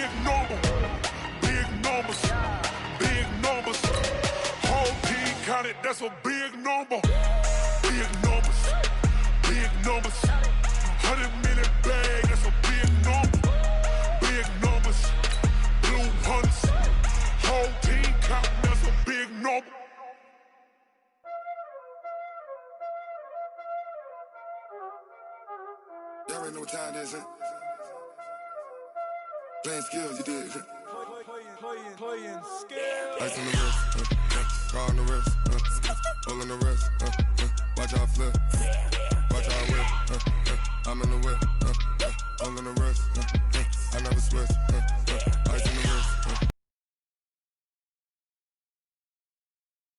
big number. Big numbers. Big numbers. Whole team counted, that's a big number. Big numbers. Big numbers. 100-minute bag, that's a big number. Big numbers. Blue hunts. Whole team counting, that's a big number. Y'all already know what time it is, huh? Playing skills, you did. Playing skills. Ice on the wrist, car on the wrist, pull on the wrist, watch out flip, watch out whip, I'm in the whip, pull on the wrist, I never switch, ice on the wrist,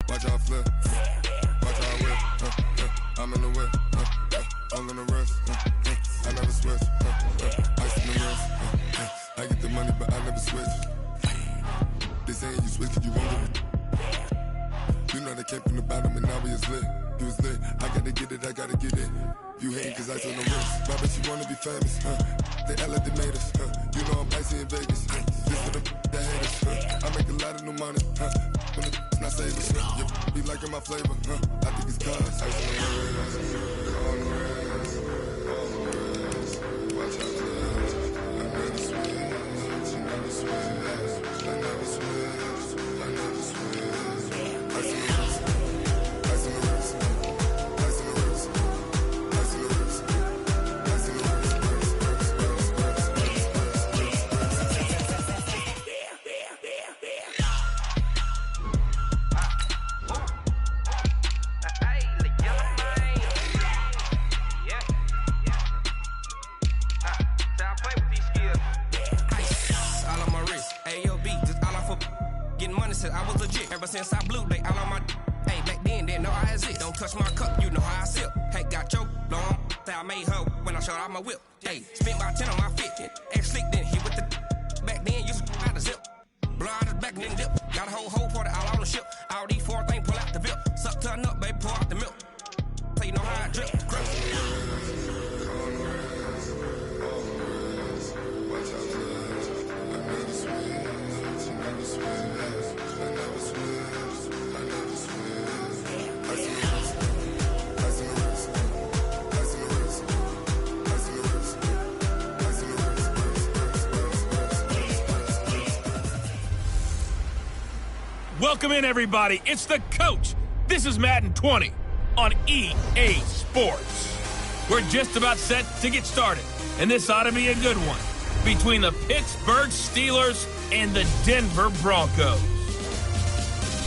watch out flip, watch out whip, I'm in the whip, pull on the wrist, I never switch, ice on the wrist, I get the money but I never switch. They saying you switch cause you want it. You know they came from the bottom and now we is lit. You was lit, I gotta get it, I gotta get it. You hate cause ice on the wrist. Why bet you wanna be famous, They act like they made us, You know I'm icy in Vegas, This for the that hate us, I make a lot of new money, When it's not savers, You be liking my flavor, I think it's cause ice on the wrist, on the wrist, on the wrist. Watch out for this, I never switch, you never switch. I never switch, I never switch. Ice on the wrist, ice on the wrist, ice on the wrist, ice on the wrist, ice on the I was legit ever since I blew. They all on my hey back then didn't know I had it. Don't touch my cup, you know how I sip. Hey, got choked, long. Say I made her when I showed out my whip. Hey, spent about 10 on my fit. Ex slick then hit with the back then used to out the zip. Blow out his back and then dip. Got a whole party all on the ship. All these 4 things pull out the VIP. Suck to a nut, baby, pour out the milk. So you know how I drip. Welcome in, everybody. It's the coach. This is Madden 20 on EA Sports. We're just about set to get started, and this ought to be a good one between the Pittsburgh Steelers and the Denver Broncos.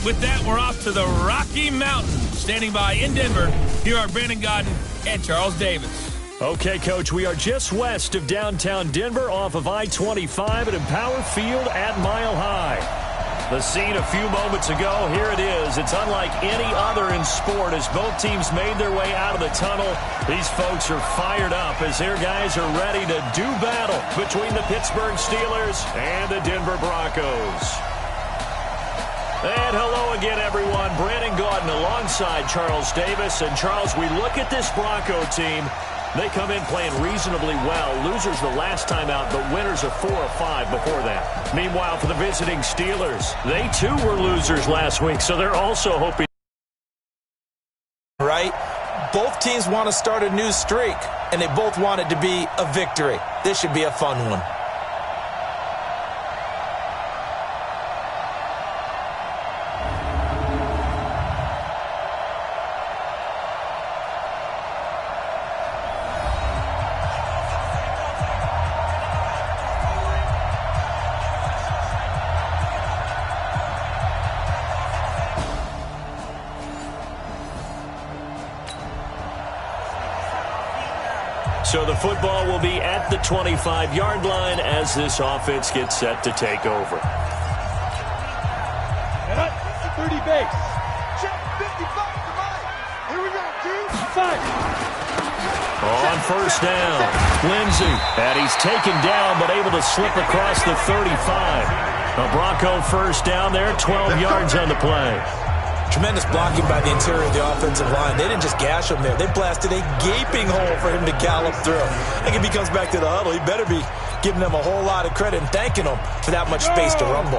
With that, we're off to the Rocky Mountains. Standing by in Denver, here are Brandon Godden and Charles Davis. Okay, Coach, we are just west of downtown Denver off of I-25 at Empower Field at Mile High. The scene a few moments ago, here it is. It's unlike any other in sport as both teams made their way out of the tunnel. These folks are fired up as their guys are ready to do battle between the Pittsburgh Steelers and the Denver Broncos. And hello again, everyone. Brandon Gaudin alongside Charles Davis. And, Charles, we look at this Bronco team. They come in playing reasonably well. Losers the last time out, but winners of 4 or 5 before that. Meanwhile, for the visiting Steelers, they too were losers last week, so they're also hoping. Right? Both teams want to start a new streak, and they both want it to be a victory. This should be a fun one. So the football will be at the 25-yard line as this offense gets set to take over. 30 base. Check 55 to Mike. Here we go, dude. 5. On first down, Lindsey. And he's taken down but able to slip across the 35. A Bronco first down there, 12 yards on the play. Tremendous blocking by the interior of the offensive line. They didn't just gash him there. They blasted a gaping hole for him to gallop through. I think if he comes back to the huddle, he better be giving them a whole lot of credit and thanking them for that much space to rumble.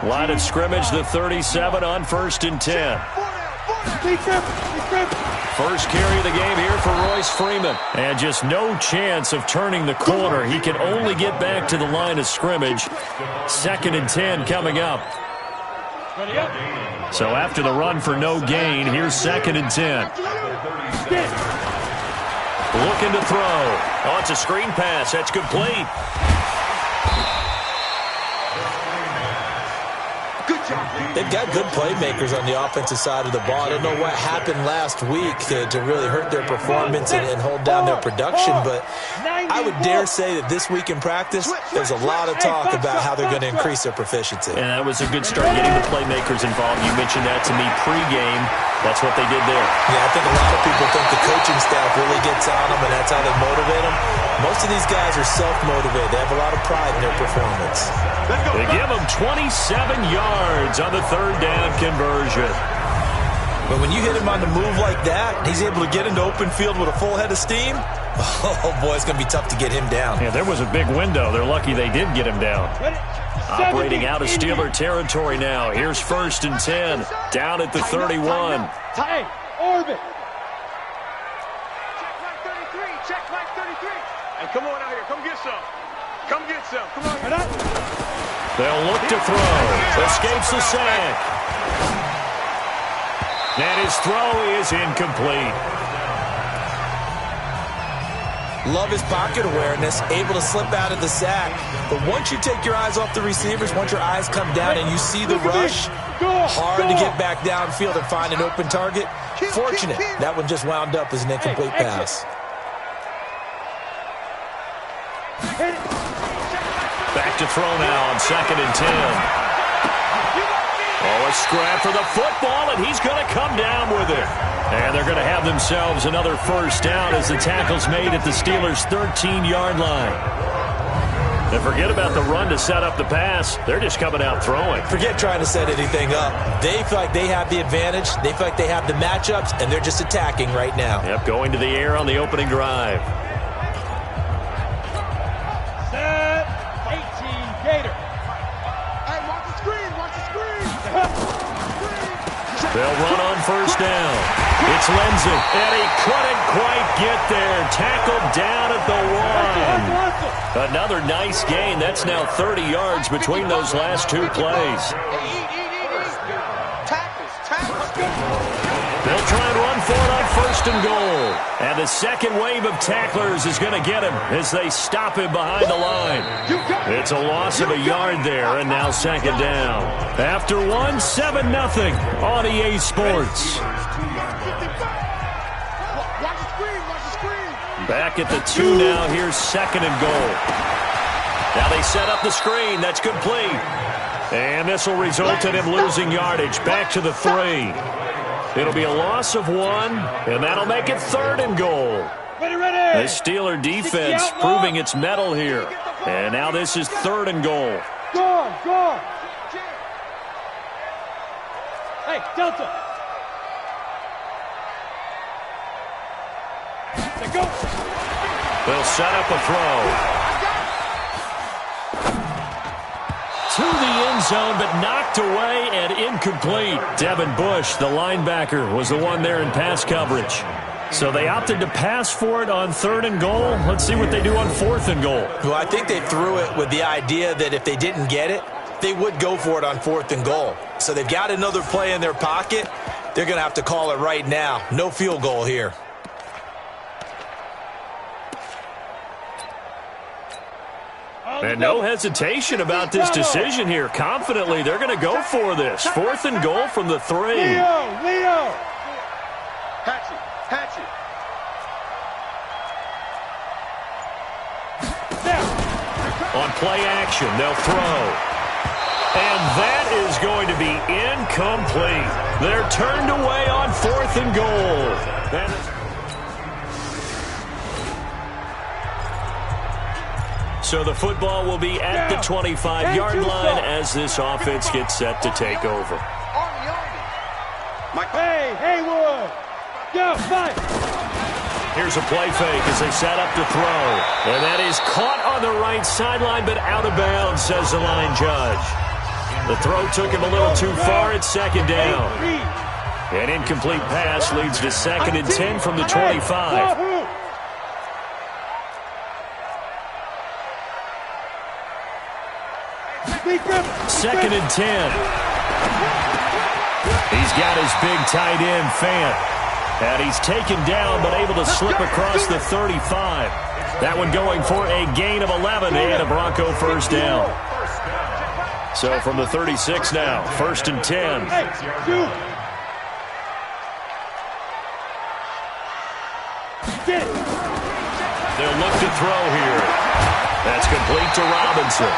Line of scrimmage, the 37 on 1st and 10. First carry of the game here for Royce Freeman. And just no chance of turning the corner. He can only get back to the line of scrimmage. 2nd and 10 coming up. So after the run for no gain, here's 2nd and 10. Looking to throw. Oh, it's a screen pass. That's complete. They've got good playmakers on the offensive side of the ball. I don't know what happened last week to really hurt their performance and hold down their production, but I would dare say that this week in practice, there's a lot of talk about how they're going to increase their proficiency. And that was a good start, getting the playmakers involved. You mentioned that to me pregame. That's what they did there. Yeah, I think a lot of people think the coaching staff really gets on them, and that's how they motivate them. Most of these guys are self-motivated. They have a lot of pride in their performance. They give them 27 yards on the 3rd down conversion. But when you hit him on the move like that, he's able to get into open field with a full head of steam. Oh, boy, it's going to be tough to get him down. Yeah, there was a big window. They're lucky they did get him down. Operating out of Steeler territory now. Here's 1st and 10. Down at the 31. Tight. Orbit. Check like 33. Hey, come on out here. Come get some. Come get some. Come on. They'll look to throw. Escapes the sack. And his throw is incomplete. Love his pocket awareness, able to slip out of the sack. But once you take your eyes off the receivers, once your eyes come down and you see the rush, hard to get back downfield and find an open target. Fortunate, that one just wound up as an incomplete pass. Back to throw now on 2nd and 10. Oh, a scrap for the football, and he's going to come down with it. And they're going to have themselves another 1st down as the tackle's made at the Steelers' 13-yard line. And forget about the run to set up the pass. They're just coming out throwing. Forget trying to set anything up. They feel like they have the advantage. They feel like they have the matchups, and they're just attacking right now. Yep, going to the air on the opening drive. Set. 18, Gator. Hey, watch the screen. Watch the screen. They'll run on 1st down. It's Lindsey, and he couldn't quite get there. Tackled down at the 1. Another nice gain. That's now 30 yards between those last 2 plays. They'll try and run for it on 1st and goal. And the second wave of tacklers is going to get him as they stop him behind the line. It's a loss of a yard there, and now 2nd down. After 1, 7-0 on EA Sports. Back at the 2 now. Here's 2nd and goal. Now they set up the screen. That's complete. And this will result in him losing yardage. Back to the 3. It'll be a loss of 1, and that'll make it 3rd and goal. The Steeler defense proving its mettle here. And now this is 3rd and goal. Go. Hey, Delta. Go. They'll set up a throw. To the end zone, but knocked away and incomplete. Devin Bush, the linebacker, was the one there in pass coverage. So they opted to pass for it on 3rd and goal. Let's see what they do on 4th and goal. Well, I think they threw it with the idea that if they didn't get it, they would go for it on 4th and goal. So they've got another play in their pocket. They're going to have to call it right now. No field goal here. And no hesitation about this decision here. Confidently, they're going to go for this. 4th and goal from the 3. Leo. Hatchet. On play action, they'll throw. And that is going to be incomplete. They're turned away on 4th and goal. So the football will be at the 25-yard line as this offense gets set to take over. Hey, Haywood. Go, fight. Here's a play fake as they set up to throw. And that is caught on the right sideline, but out of bounds, says the line judge. The throw took him a little too far. It's second down. An incomplete pass leads to 2nd and 10 from the 25. Second and 10. He's got his big tight end, Fant. And he's taken down, but able to slip across the 35. That one going for a gain of 11 and a Bronco first down. So from the 36 now, 1st and 10. They'll look to throw here. That's complete to Robinson.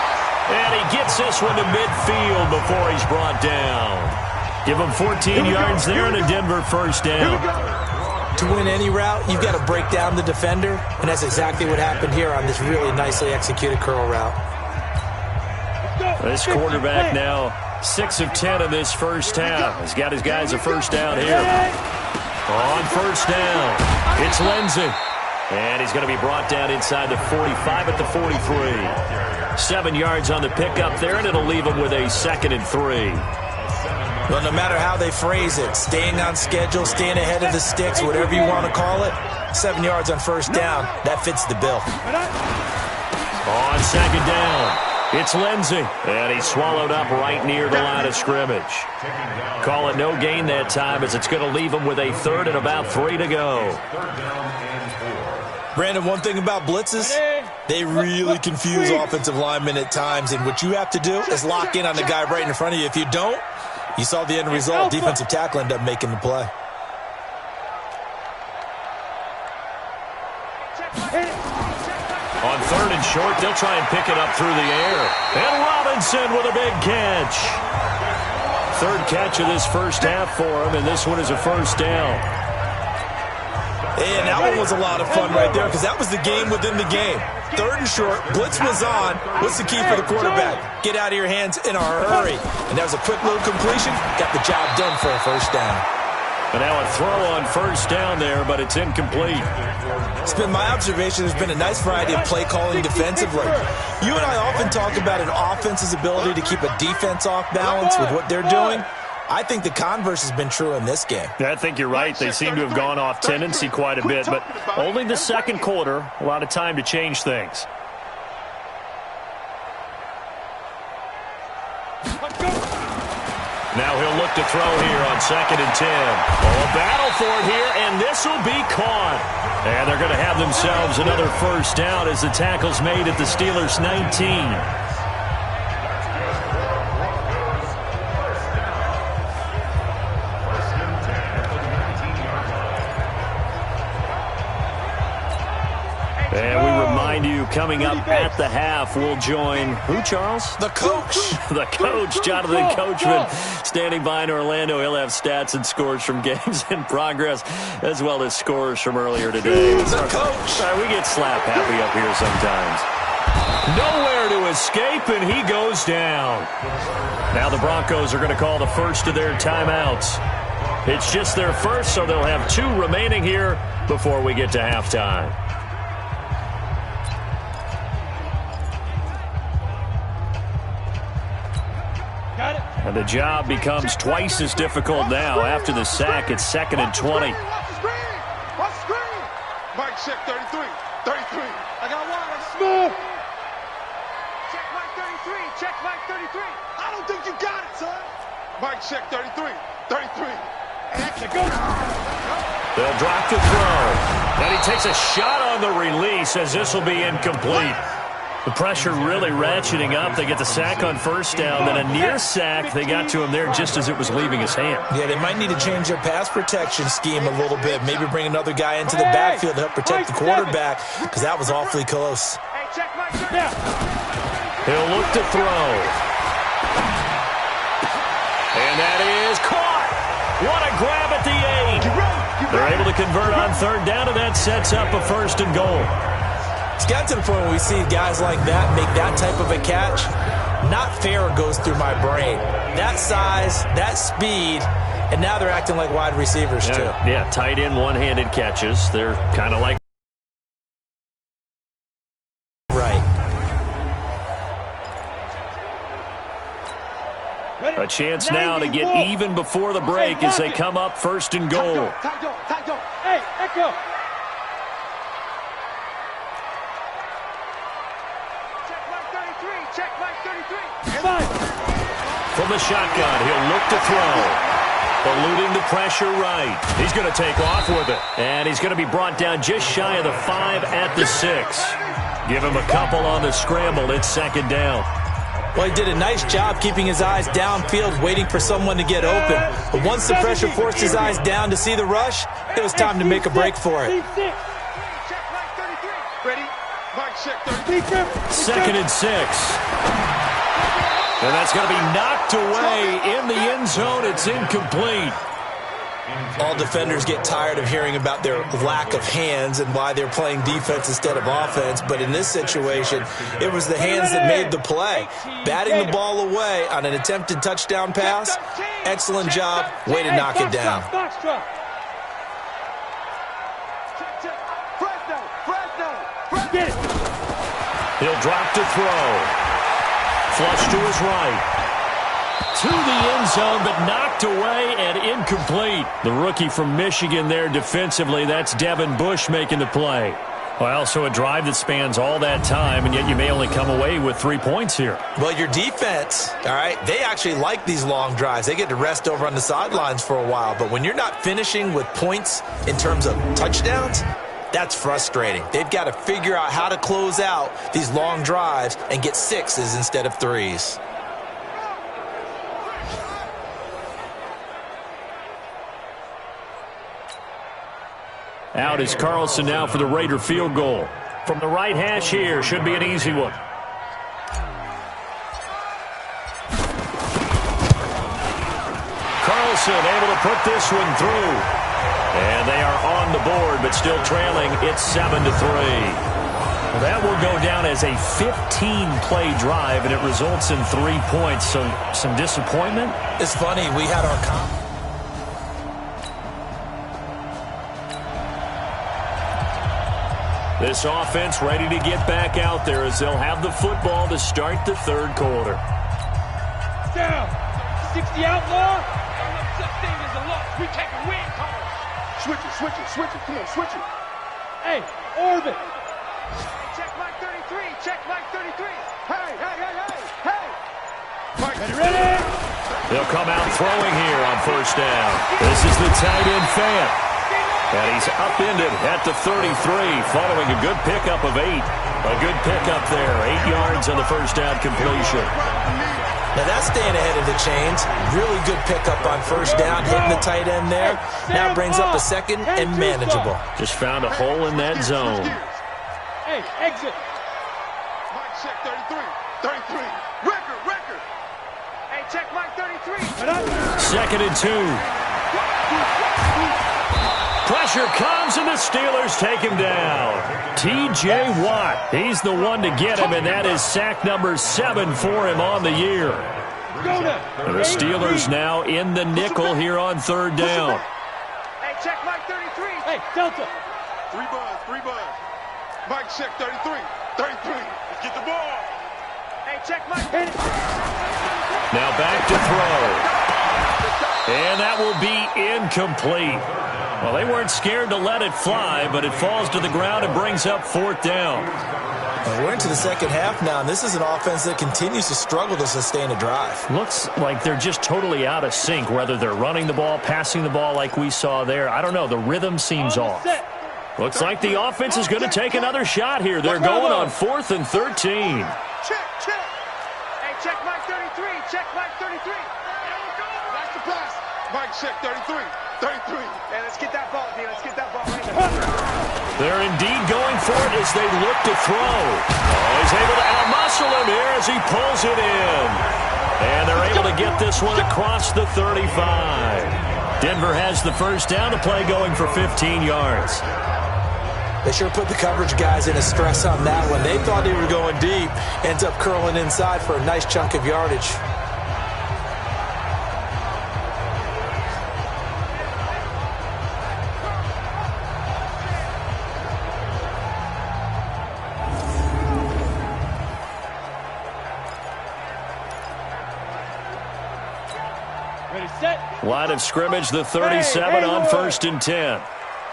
And he gets this one to midfield before he's brought down. Give him 14 yards there and a Denver first down. To win any route, you've got to break down the defender, and that's exactly what happened here on this really nicely executed curl route. This quarterback now 6 of 10 in this first half. He's got his guys a first down here. On first down, it's Lindsey. And he's going to be brought down inside the 45 at the 43. 7 yards on the pickup there, and it'll leave him with a 2nd and 3. Well, no matter how they phrase it, staying on schedule, staying ahead of the sticks, whatever you want to call it, 7 yards on first down, that fits the bill. On second down, it's Lindsey. And he's swallowed up right near the line of scrimmage. Call it no gain that time as it's going to leave him with a 3rd and about 3 to go. Brandon, one thing about blitzes, they really confuse offensive linemen at times, and what you have to do is lock in on the guy right in front of you. If you don't, you saw the end result. Defensive tackle ended up making the play. On 3rd and short, they'll try and pick it up through the air. And Robinson with a big catch. 3rd catch of this first half for him, and this one is a first down. And that one was a lot of fun right there because that was the game within the game. 3rd and short, blitz was on. What's the key for the quarterback? Get out of your hands in a hurry. And that was a quick little completion. Got the job done for a first down. But now a throw on first down there, but it's incomplete. It's been my observation there's been a nice variety of play calling defensively. You and I often talk about an offense's ability to keep a defense off balance with what they're doing. I think the converse has been true in this game. I think you're right. They seem to have gone off tendency quite a bit, but only the second quarter, a lot of time to change things. Now he'll look to throw here on 2nd and 10. Oh, a battle for it here, and this will be caught. And they're going to have themselves another first down as the tackle's made at the Steelers' 19. And we remind you, coming up at the half, we'll join who, Charles? The coach. The coach, Jonathan Coachman, standing by in Orlando. He'll have stats and scores from games in progress, as well as scores from earlier today. The coach. We get slap happy up here sometimes. Nowhere to escape, and he goes down. Now the Broncos are going to call the first of their timeouts. It's just their first, so they'll have 2 remaining here before we get to halftime. And the job becomes twice as difficult now. After the sack, it's 2nd and 20. Watch the screen. Mike, check 33. 33. I got one. Smooth. Check Mike 33. Check Mike 33. I don't think you got it, son. Mike, check 33. 33. Action, go. They'll drop to throw. And he takes a shot on the release as this will be incomplete. The pressure really ratcheting up. They get the sack on first down, then a near sack. They got to him there just as it was leaving his hand. Yeah, they might need to change their pass protection scheme a little bit. Maybe bring another guy into the backfield to help protect the quarterback because that was awfully close. Hey, check Mike 33. He'll look to throw. And that is caught. What a grab at the 8. They're able to convert on 3rd down, and that sets up a 1st and goal. It's got to the point where we see guys like that make that type of a catch. Not fair goes through my brain. That size, that speed, And now they're acting like wide receivers, too. Yeah, tight end one-handed catches. They're kind of like... Right. A chance now to get even before the break as they come up first and goal. Hey, Echo. Check Mike 33. From the shotgun, he'll look to throw. Eluding the pressure right. He's going to take off with it. And he's going to be brought down just shy of the 5 at the 6. Give him a couple on the scramble. It's second down. Well, he did a nice job keeping his eyes downfield, waiting for someone to get open. But once the pressure forced his eyes down to see the rush, it was time to make a break for it. Check Mike 33. Ready? Mike check 33. Second and 6. And that's going to be knocked away in the end zone. It's incomplete. All defenders get tired of hearing about their lack of hands and why they're playing defense instead of offense. But in this situation, it was the hands that made the play. Batting the ball away on an attempted touchdown pass. Excellent job. Way to knock it down. He'll drop to throw. Flush to his right. To the end zone, but knocked away and incomplete. The rookie from Michigan there defensively. That's Devin Bush making the play. Well, so a drive that spans all that time, and yet you may only come away with 3 points here. Well, your defense, all right, they actually like these long drives. They get to rest over on the sidelines for a while. But when you're not finishing with points in terms of touchdowns, that's frustrating. They've got to figure out how to close out these long drives and get 6s instead of 3s. Out is Carlson now for the Raider field goal. From the right hash here, should be an easy one. Carlson able to put this one through. And they are on the board, but still trailing. It's 7-3. Well, that will go down as a 15-play drive, and it results in 3 points. So some disappointment. It's funny. We had our This offense ready to get back out there as they'll have the football to start the third quarter. Down. 60 outlaw. Such thing as a loss. We take a win, call. Switch it. Come on, switch it. Hey, orbit. Check Mike 33. Check Mike 33. Hey. Mike, Ready? They'll come out throwing here on first down. This is the tight end fan. And he's upended at the 33 following a good pickup of 8. A good pickup there. 8 yards on the first down completion. Now that's staying ahead of the chains. Really good pickup on first down, hitting the tight end there. Now brings up a second and manageable. Just found a hole in that zone. Hey, exit. Mike check 33. Record. Hey, check Mike 33. Second and 2. Pressure comes, and the Steelers take him down. T.J. Watt, he's the one to get him, and that is sack number 7 for him on the year. And the Steelers now in the nickel here on third down. Hey, check Mike 33. Hey, Delta. 3 buzz. Mike check 33. Let's get the ball. Hey, check Mike. Now back to throw. And that will be incomplete. Well, they weren't scared to let it fly, but it falls to the ground and brings up fourth down. Well, we're into the second half now, and this is an offense that continues to struggle to sustain a drive. Looks like they're just totally out of sync, whether they're running the ball, passing the ball like we saw there. I don't know. The rhythm seems off. Looks like the offense is going to take another shot here. They're going on 4th and 13. Check. Hey, check Mike 33. Check Mike 33. That's the pass. Mike check 33. Hey, let's get that ball, D. Let's get that ball right now. They're indeed going for it as they look to throw. Oh, he's able to outmuscle him here as he pulls it in. And they're able to get this one across the 35. Denver has the first down, to play going for 15 yards. They sure put the coverage guys in a stress on that one. They thought they were going deep. Ends up curling inside for a nice chunk of yardage. Ready, set. Line of scrimmage, the 37 on 1st and 10.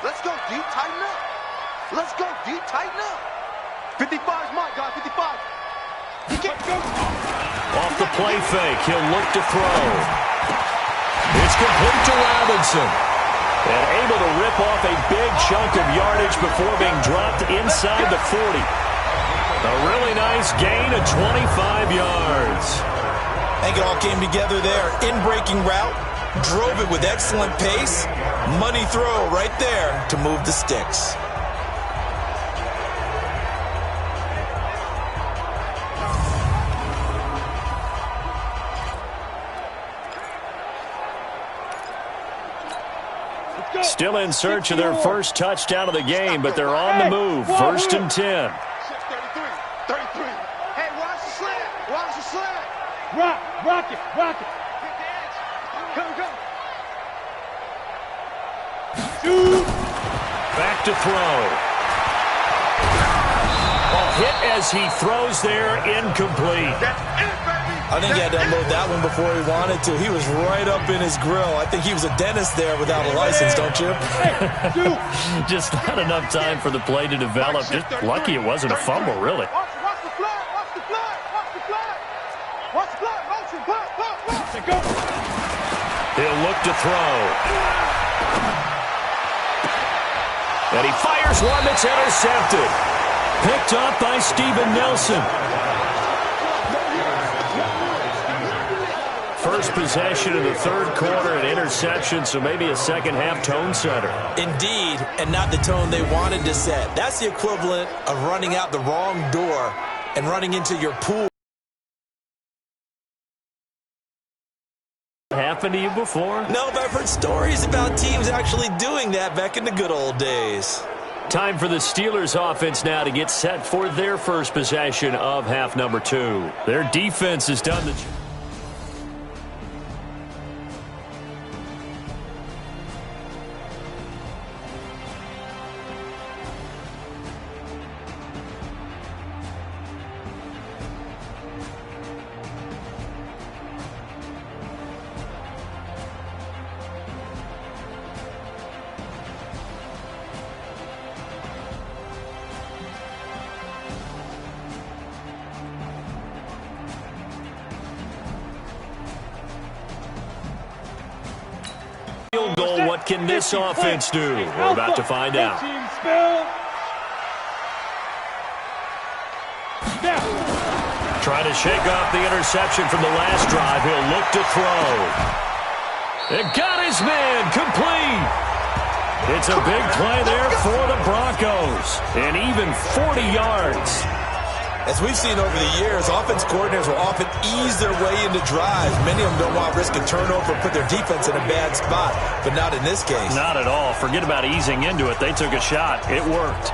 Let's go deep, tighten up. Let's go deep, tighten up. 55's my guy, 55. He can't go. Off the play fake, he'll look to throw. It's complete to Robinson. And able to rip off a big chunk of yardage before being dropped inside the 40. A really nice gain of 25 yards. I think it all came together there. In-breaking route, drove it with excellent pace. Money throw right there to move the sticks. Still in search of their first touchdown of the game, but they're on the move. 1st and 10. 33. Hey, watch the slant. Watch the slant. Rock it. Hit the edge. Go. Shoot. Back to throw. Hit as he throws there, incomplete. That's it, baby. I think he had to unload that one before he wanted to. He was right up in his grill. I think he was a dentist there without a license, don't you? Just not enough time for the play to develop. Just lucky it wasn't a fumble, really. Watch the flag. Motion. Go. He'll look to throw. And he fires one that's intercepted. Picked up by Steven Nelson. First possession of the third quarter, an interception, so maybe a second-half tone setter. Indeed, and not the tone they wanted to set. That's the equivalent of running out the wrong door and running into your pool. Happened to you before? No, but I've heard stories about teams actually doing that back in the good old days. Time for the Steelers offense now to get set for their first possession of half number 2. Their defense has done the... Field goal, what can this offense do? We're about to find out. Trying to shake off the interception from the last drive. He'll look to throw. It got his man complete. It's a big play there for the Broncos. And even 40 yards. As we've seen over the years, offense coordinators will often ease their way into drives. Many of them don't want to risk a turnover or put their defense in a bad spot, but not in this case. Not at all. Forget about easing into it. They took a shot. It worked.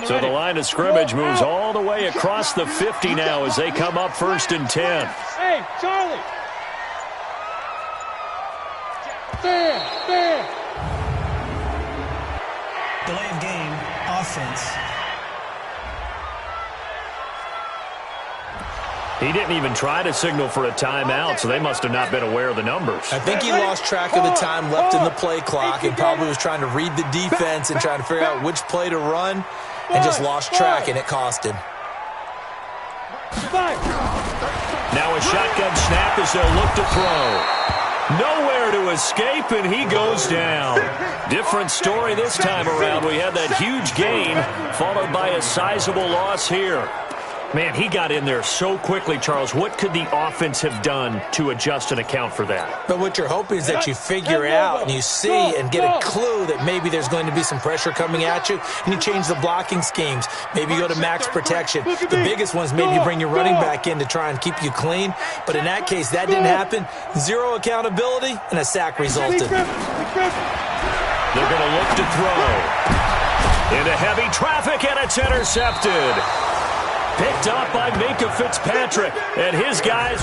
So the line of scrimmage moves all the way across the 50 now as they come up 1st and 10. Hey, Charlie. Stand. Delay of game, offense. He didn't even try to signal for a timeout, so they must have not been aware of the numbers. I think he lost track of the time left in the play clock and probably was trying to read the defense and trying to figure out which play to run and just lost track, and it cost him. Now a shotgun snap as they'll look to throw. Nowhere to escape, and he goes down. Different story this time around. We had that huge gain followed by a sizable loss here. Man, he got in there so quickly, Charles. What could the offense have done to adjust and account for that? But what you're hoping is that you figure out and you see and get a clue that maybe there's going to be some pressure coming at you, and you change the blocking schemes. Maybe you go to max protection. The biggest ones, maybe you bring your running back in to try and keep you clean. But in that case, that didn't happen. Zero accountability, and a sack resulted. They're going to look to throw. Into heavy traffic, and it's intercepted. Picked up by Minkah Fitzpatrick and his guys.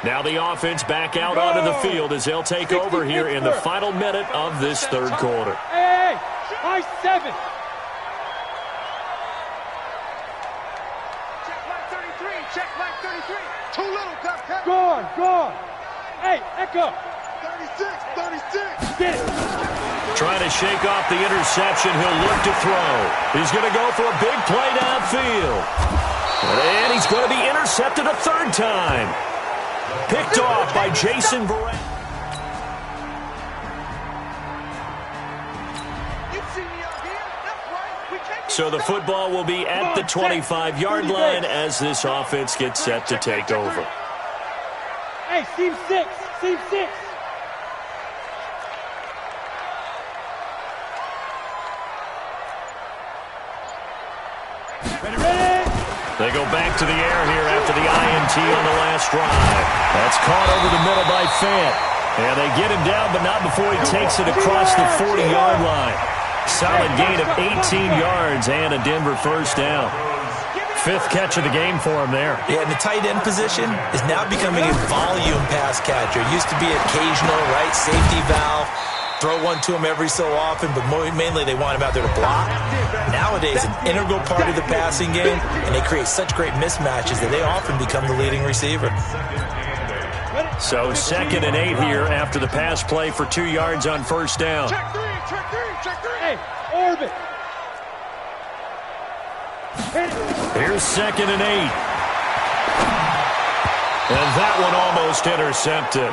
Now the offense back out onto the field as they'll take over here in the final minute of this third quarter. Hey, high 7. Check line 33. Too little, Cupcake. Gone. Hey, Echo. 36. Get it. Trying to shake off the interception. He'll look to throw. He's going to go for a big play downfield. And he's going to be intercepted a third time. Picked off by Jason Verrett. So the football will be at the 25-yard line as this offense gets set to take over. Hey, seam 6. They go back to the air here after the INT on the last drive. That's caught over the middle by Fant. And they get him down, but not before he takes it across the 40-yard line. Solid gain of 18 yards and a Denver first down. 5th catch of the game for him there. Yeah, and the tight end position is now becoming a volume pass catcher. It used to be occasional, right, safety valve. Throw one to him every so often, but mainly they want him out there to block. Nowadays, an integral part of the passing game, and they create such great mismatches that they often become the leading receiver. So 2nd and 8 here after the pass play for 2 yards on first down. Check three. Hey, orbit. Here's 2nd and 8. And that one almost intercepted.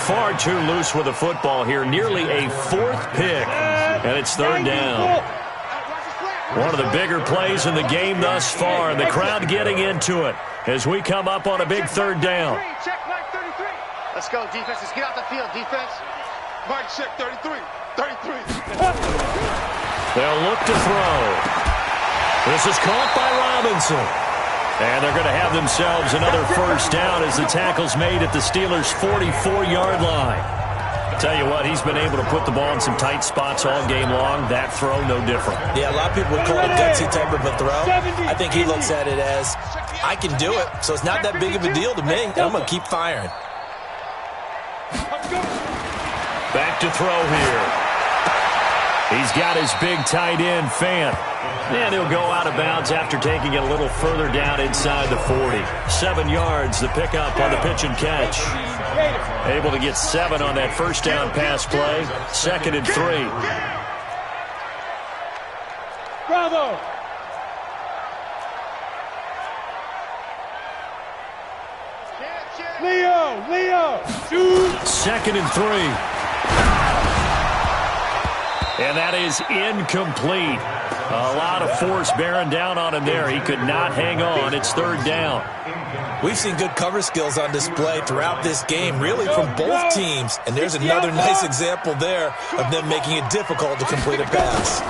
Far too loose with the football here. Nearly a 4th pick. And it's 3rd down. One of the bigger plays in the game thus far. And the crowd getting into it as we come up on a big 3rd down. Check line 33. Let's go, defense. Let's get out the field, defense. Mike, check 33. They'll look to throw. This is caught by Robinson. And they're going to have themselves another first down as the tackle's made at the Steelers' 44-yard line. Tell you what, he's been able to put the ball in some tight spots all game long. That throw, no different. Yeah, a lot of people would call it a gutsy type of a throw. I think he looks at it as, I can do it, so it's not that big of a deal to me. I'm going to keep firing. Back to throw here. He's got his big tight end, Fant. And he'll go out of bounds after taking it a little further down inside the 40. 7 yards, the pickup on the pitch and catch. Able to get 7 on that first down pass play. 2nd and 3. Bravo. Leo. Shoot. 2nd and 3. And that is incomplete. A lot of force bearing down on him there. He could not hang on. It's 3rd down. We've seen good cover skills on display throughout this game, really from both teams. And there's another nice example there of them making it difficult to complete a pass.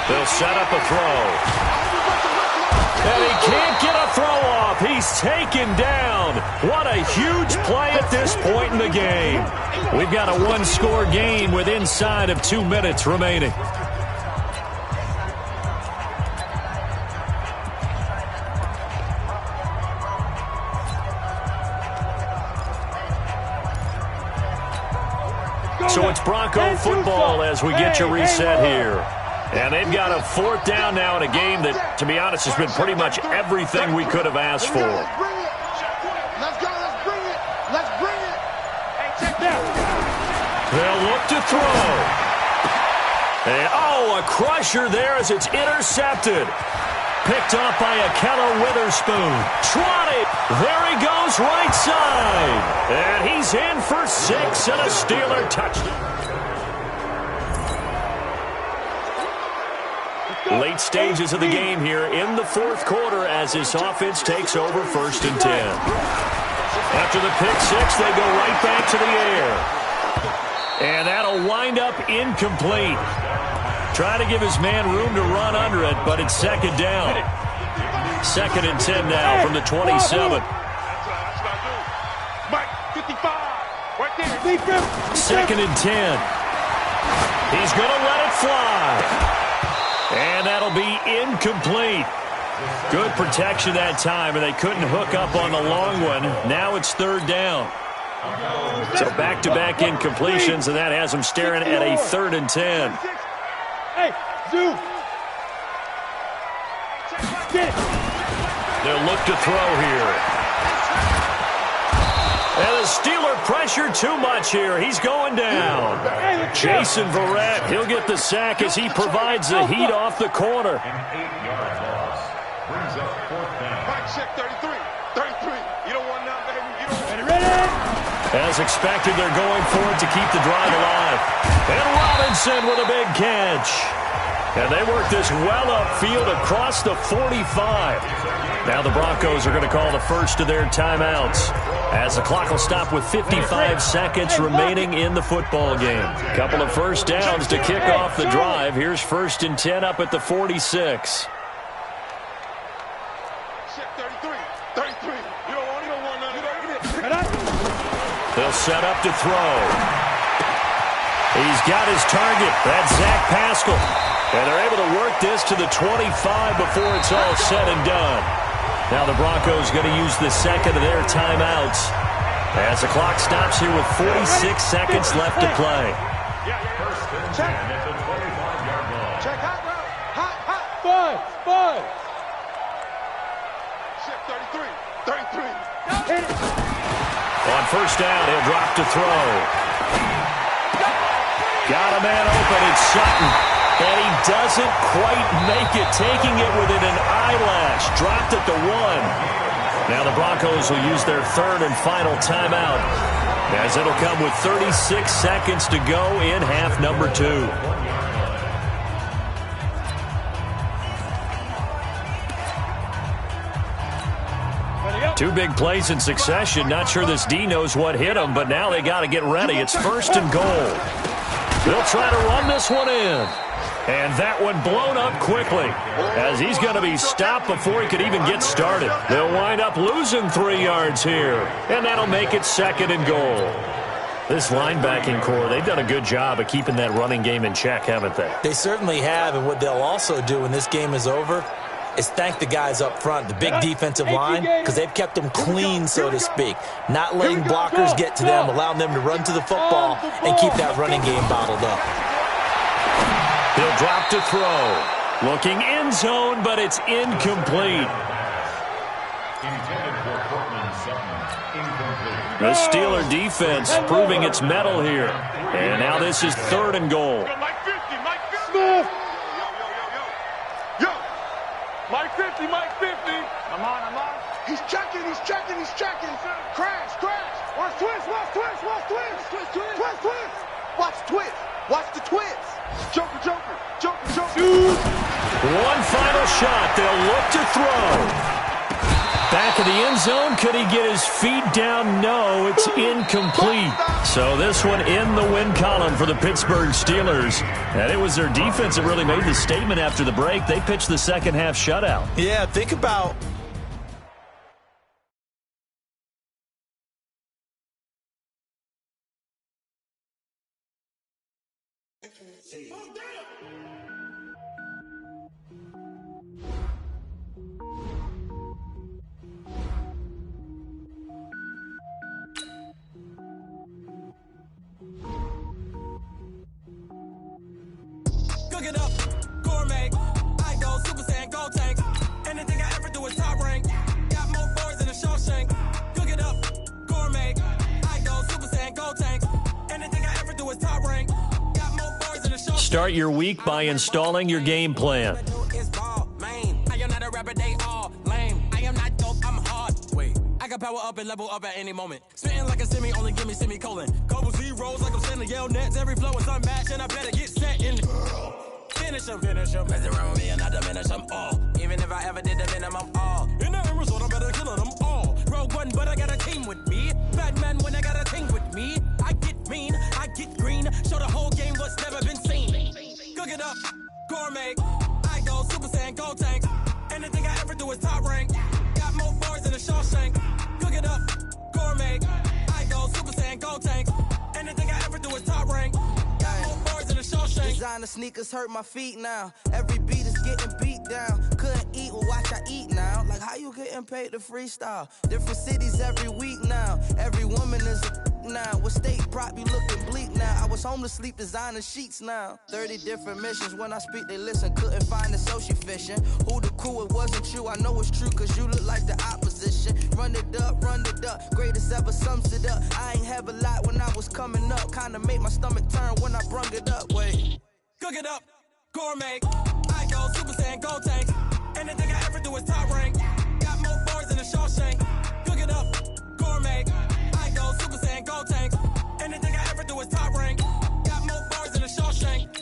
They'll set up a throw. And he can't get a throw off. He's taken down. one. What a huge play at this point in the game. We've got a one-score game with inside of 2 minutes remaining. So it's Bronco football as we get you reset here. And they've got a 4th down now in a game that, to be honest, has been pretty much everything we could have asked for. Let's go, let's bring it. Let's bring it. Hey, check that. They'll look to throw. And, oh, a crusher there as it's intercepted. Picked up by Akello Witherspoon. Trotted. There he goes, right side. And he's in for 6 and a Steeler touchdown. Late stages of the game here in the 4th quarter as this offense takes over 1st and 10. After the pick 6, they go right back to the air. And that'll wind up incomplete. Try to give his man room to run under it, but it's 2nd down. 2nd and 10 now from the 27. Mike, 55, right there. 2nd and 10. He's going to let it fly. And that'll be incomplete. Good protection that time, and they couldn't hook up on the long one. Now it's 3rd down. So back-to-back incompletions, and that has them staring at a 3rd and 10. Hey, Zoo. They'll look to throw here. And the Steeler pressure too much here. He's going down. Jason Verrett, he'll get the sack as he provides the heat off the corner. Mike, check 33. 33. You don't want none, baby. You don't want it. As expected, they're going for it to keep the drive alive. And Robinson with a big catch. And they work this well upfield across the 45. Now the Broncos are going to call the first of their timeouts as the clock will stop with 55 seconds remaining in the football game. Couple of first downs to kick off the drive. Here's 1st and 10 up at the 46. They'll set up to throw. He's got his target. That's Zach Pascal. And they're able to work this to the 25 before it's all said and done. Now the Broncos going to use the 2nd of their timeouts as the clock stops here with 46 seconds left to play. Check hot route. Hot. Bud. Check 33. 33. On 1st down, he'll drop to throw. Got a man open. It's Sutton. And he doesn't quite make it, taking it within an eyelash. Dropped at the 1. Now the Broncos will use their 3rd and final timeout, as it'll come with 36 seconds to go in half number 2. Two big plays in succession. Not sure this D knows what hit him, but now they got to get ready. It's 1st and goal. They'll try to run this one in. And that one blown up quickly as he's going to be stopped before he could even get started. They'll wind up losing 3 yards here, and that'll make it 2nd and goal. This linebacking core, they've done a good job of keeping that running game in check, haven't they? They certainly have, and what they'll also do when this game is over is thank the guys up front, the big defensive line, because they've kept them clean, so to speak. Not letting blockers get to them, allowing them to run to the football and keep that running game bottled up. He'll drop to throw. Looking end zone, but it's incomplete. The Steeler defense proving its mettle here. And now this is 3rd and goal. Mike 50, Mike 50. Yo. Mike 50, Mike 50. I'm on. He's checking. Crash. Watch twist. Watch the twist. Joker. One final shot. They'll look to throw. Back of the end zone. Could he get his feet down? No, it's incomplete. So this one in the win column for the Pittsburgh Steelers. And it was their defense that really made the statement after the break. They pitched the second half shutout. Yeah, think about Cook it up, gourmet. I go Super Saiyan, gold tank. Anything I ever do is top rank. Got more boards than a Shawshank. Cook it up, gourmet. I go Super Saiyan, gold tank. Anything I ever do is top rank. Got more boards than a Shawshank. Start your week by installing your game plan. I am not a rapper, they all lame. I am not dope, I'm hard. Wait, I got power up and level up at any moment. Spitting like a semi, only give me semicolon. Couple zeros like I'm sending yell nets. Every flow is unmatched, and I better get set in. Finish them. Mess around with me and I diminish them all. Even if I ever did the minimum, all. In the end result, I'm better killing them all. Rogue One, but I got a team with me. Batman when I got a team with me. I get mean, I get green. Show the whole game what's never been seen. Cook it up, gourmet. I go Super Saiyan, gold tank. Anything I ever do is top rank. Got more bars than a Shawshank. Cook it up, gourmet. I go Super Saiyan, gold tank. Anything I ever do is top rank. Got more bars than a Shawshank. Designer sneakers hurt my feet now. Every beat is getting beat down. Couldn't eat, well watch I eat now. Like how you getting paid to freestyle? Different cities every week now. Every woman is a now. With state prop, you looking bleak now. I was home to sleep, designer sheets now. 30 different missions. When I speak, they listen. Couldn't find the social fishing. Who the crew? It wasn't you. I know it's true, cause you look like the opposition. Run it up. Greatest ever sums it up. I ain't have a lot when I was coming up. Kinda made my stomach turn when I brung it up. Wait. Cook it up, gourmet. I go Super Saiyan, gold tank. Anything I ever do is top rank. Got more bars than a Shawshank. Cook it up, gourmet. I go Super Saiyan, gold tank. Anything I ever do is top rank. Got more bars than a Shawshank.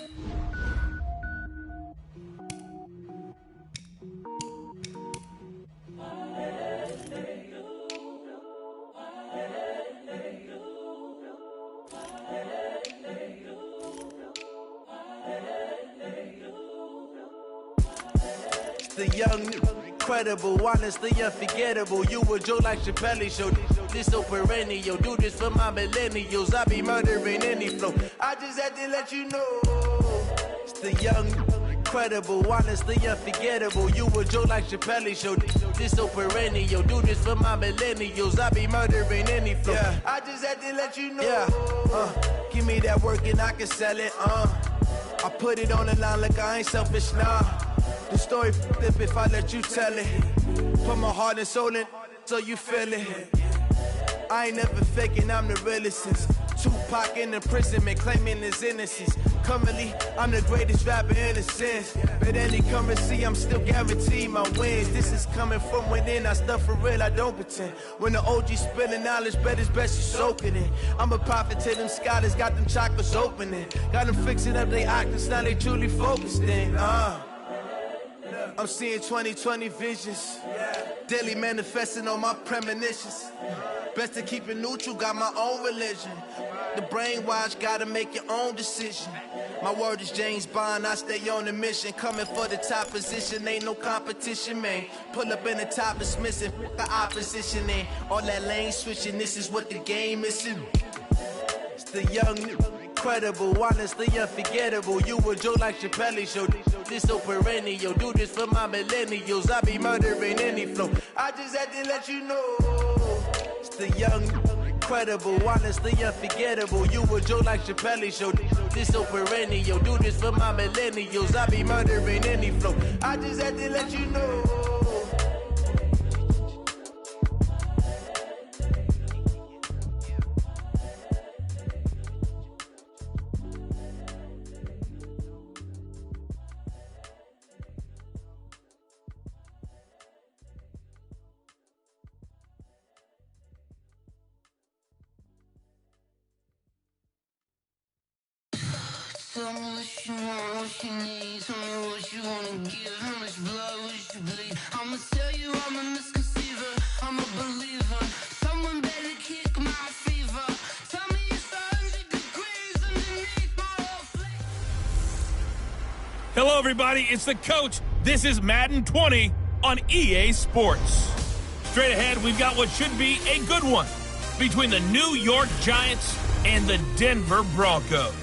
The young, incredible, honestly unforgettable. You a Joe like Chappelle show. This so perennial. Do this for my millennials. I be murdering any flow. I just had to let you know. It's the young, incredible, honestly unforgettable. You a Joe like Chappelle show. This so perennial. Do this for my millennials. I be murdering any flow. Yeah. I just had to let you know. Yeah. Give me that work and I can sell it. I put it on the line like I ain't selfish, nah. The story flip if I let you tell it. Put my heart and soul in so you feel it. I ain't never faking, I'm the realest since Tupac in imprisonment, claiming his innocence. Currently, I'm the greatest rapper in a sense. But any currency, I'm still guaranteed my wins. This is coming from within, I stuff for real, I don't pretend. When the OG spilling knowledge, bet it's best you soak it in. I'm a prophet to them scholars, got them chakras opening. Got them fixing up they octaves, now they truly focused in. I'm seeing 2020 visions. Daily manifesting on my premonitions. Best to keep it neutral, got my own religion. The brainwash, gotta make your own decision. My word is James Bond, I stay on the mission. Coming for the top position, ain't no competition, man. Pull up in the top is missing, the opposition in. All that lane switching, this is what the game is in. It's the young, incredible, honestly unforgettable. You a Joe like Chappelle show. This so perennial. Do this for my millennials. I be murdering any flow. I just had to let you know. It's the young, incredible, honestly unforgettable. You a Joe like Chappelle show. This so perennial. Do this for my millennials. I be murdering any flow. I just had to let you know. Tell me what you want, what you need. Tell me what you wanna give. How much blood would you bleed? I'ma tell you I'm a misconceiver. I'm a believer. Someone better kick my fever. Tell me it's 100 degrees underneath my whole flesh. Hello, everybody. It's the coach. This is Madden 20 on EA Sports. Straight ahead, we've got what should be a good one between the New York Giants and the Denver Broncos.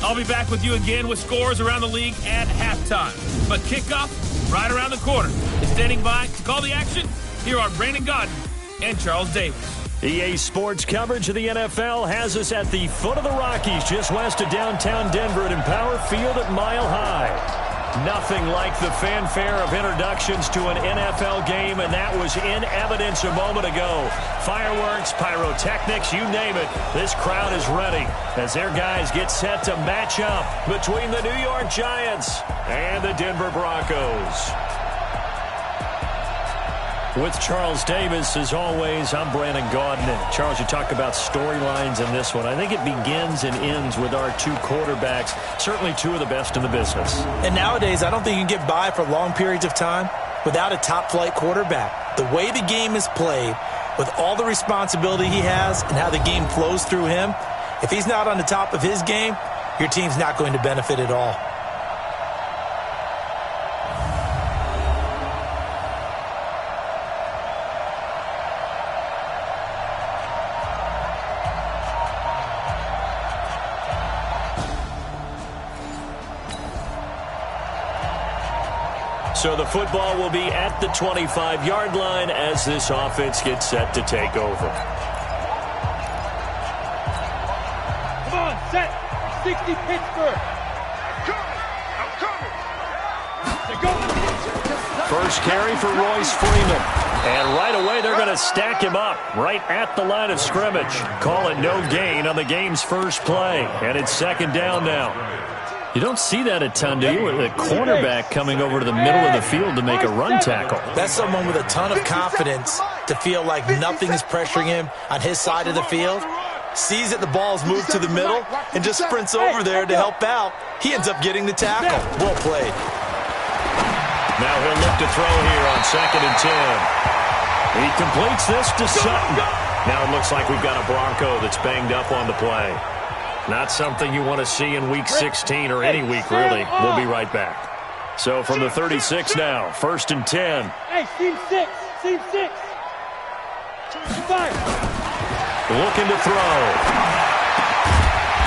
I'll be back with you again with scores around the league at halftime. But kickoff right around the corner. And standing by to call the action, here are Brandon Godden and Charles Davis. EA Sports coverage of the NFL has us at the foot of the Rockies, just west of downtown Denver at Empower Field at Mile High. Nothing like the fanfare of introductions to an NFL game, and that was in evidence a moment ago. Fireworks, pyrotechnics, you name it. This crowd is ready as their guys get set to match up between the New York Giants and the Denver Broncos. With Charles Davis, as always, I'm Brandon Godden. And Charles, you talk about storylines in this one. I think it begins and ends with our two quarterbacks, certainly two of the best in the business. And nowadays, I don't think you can get by for long periods of time without a top-flight quarterback. The way the game is played, with all the responsibility he has and how the game flows through him, if he's not on the top of his game, your team's not going to benefit at all. So the football will be at the 25-yard line as this offense gets set to take over. Come on, set. 60 Pittsburgh. I'm coming. First carry for Royce Freeman. And right away they're going to stack him up right at the line of scrimmage. Call it no gain on the game's first play. And it's second down now. You don't see that a ton, do you? The cornerback coming over to the middle of the field to make a run tackle. That's someone with a ton of confidence to feel like nothing is pressuring him on his side of the field. Sees that the ball's moved to the middle and just sprints over there to help out. He ends up getting the tackle. Well played. Now he'll look to throw here on 2nd and 10. He completes this to Sutton. Now it looks like we've got a Bronco that's banged up on the play. Not something you want to see in Week 16 or any week, really. We'll be right back. So from the 36 now, 1st and 10. Hey, Team 6. Team 6. Fire. Looking to throw.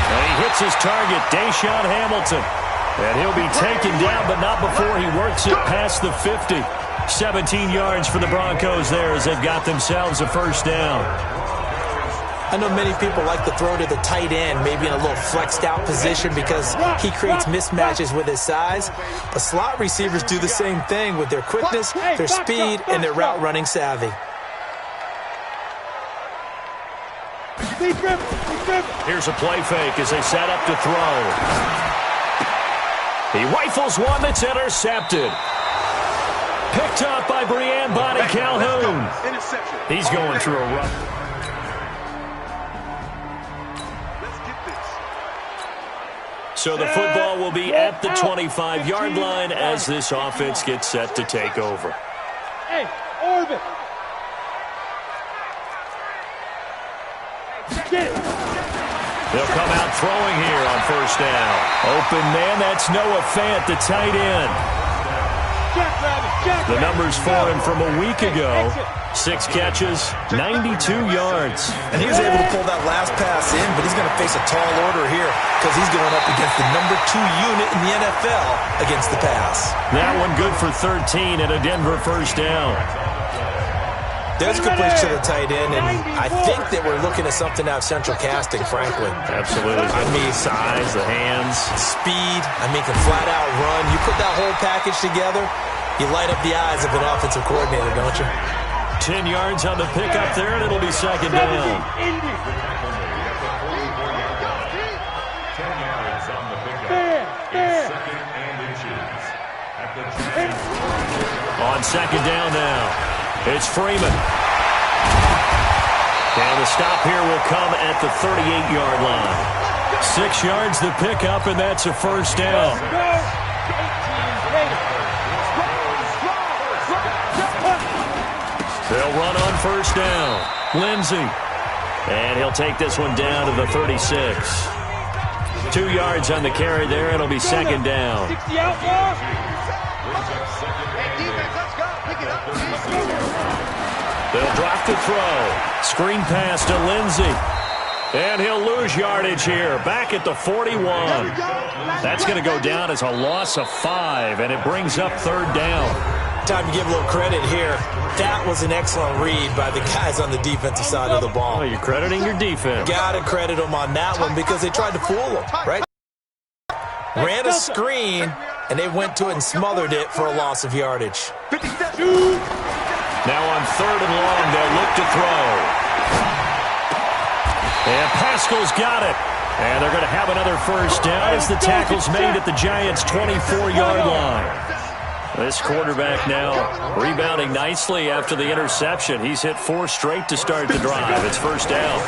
And he hits his target, Deshaun Hamilton. And he'll be taken down, but not before he works it past the 50. 17 yards for the Broncos there as they've got themselves a first down. I know many people like to throw to the tight end, maybe in a little flexed out position because he creates mismatches with his size. But slot receivers do the same thing with their quickness, their speed, and their route running savvy. Here's a play fake as they set up to throw. He rifles one that's intercepted. Picked up by Breanne Bonnie Calhoun. He's going through a rough. So the football will be at the 25-yard line as this offense gets set to take over. Hey, orbit. They'll come out throwing here on first down. Open man, that's Noah Fant, the tight end. The numbers for him from a week ago. 6 catches, 92 yards. And he was able to pull that last pass in, but he's going to face a tall order here because he's going up against the number 2 unit in the NFL against the pass. That one good for 13 and a Denver first down. There's a good pitch to the tight end, and I think that we're looking at something out of central casting, frankly. Absolutely. I mean, size, the hands. Speed, can flat out run. You put that whole package together, you light up the eyes of an offensive coordinator, don't you? 10 yards on the pickup there, and it'll be second down. 10 yards on the pickup. It's second and inches. At the on second down now. It's Freeman. And the stop here will come at the 38-yard line. 6 yards the pickup, and that's a first down. They'll run on first down. Lindsey. And he'll take this one down to the 36. 2 yards on the carry there. It'll be second down. 60 out there. They'll drop to throw. Screen pass to Lindsey. And he'll lose yardage here, back at the 41. That's going to go down as a loss of 5, and it brings up 3rd down. Time to give a little credit here. That was an excellent read by the guys on the defensive side of the ball. Oh, you're crediting your defense. Got to credit them on that one because they tried to fool them, right? Ran a screen, and they went to it and smothered it for a loss of yardage. Now on 3rd and long, they'll look to throw. And Pascal's got it. And they're going to have another 1st down as the tackle's made at the Giants' 24-yard line. This quarterback now rebounding nicely after the interception. He's hit 4 straight to start the drive. It's 1st down.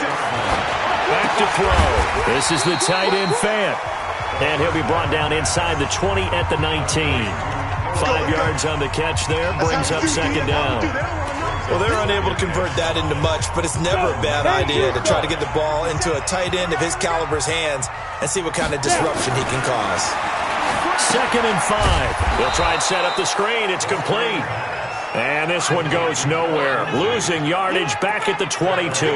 Back to throw. This is the tight end Fant. And he'll be brought down inside the 20 at the 19. 5 yards on the catch there. Brings up 2nd down. Well, they're unable to convert that into much, but it's never a bad idea to try to get the ball into a tight end of his caliber's hands and see what kind of disruption he can cause. 2nd and 5. They'll try and set up the screen. It's complete. And this one goes nowhere. Losing yardage back at the 22.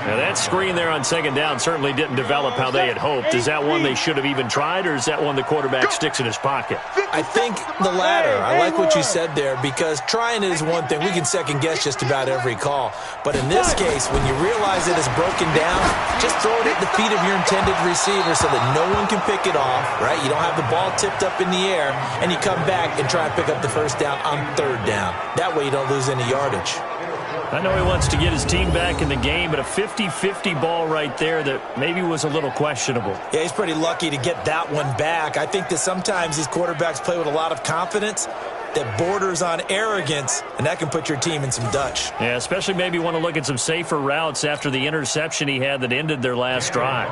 Now, that screen there on 2nd down certainly didn't develop how they had hoped. Is that one they should have even tried, or is that one the quarterback sticks in his pocket? I think the latter. I like what you said there, because trying it is one thing. We can second-guess just about every call. But in this case, when you realize it is broken down, just throw it at the feet of your intended receiver so that no one can pick it off, right? You don't have the ball tipped up in the air, and you come back and try and pick up the 1st down on 3rd down. That way you don't lose any yardage. I know he wants to get his team back in the game, but a 50-50 ball right there that maybe was a little questionable. Yeah, he's pretty lucky to get that one back. I think that sometimes these quarterbacks play with a lot of confidence that borders on arrogance, and that can put your team in some Dutch. Yeah, especially maybe want to look at some safer routes after the interception he had that ended their last drive.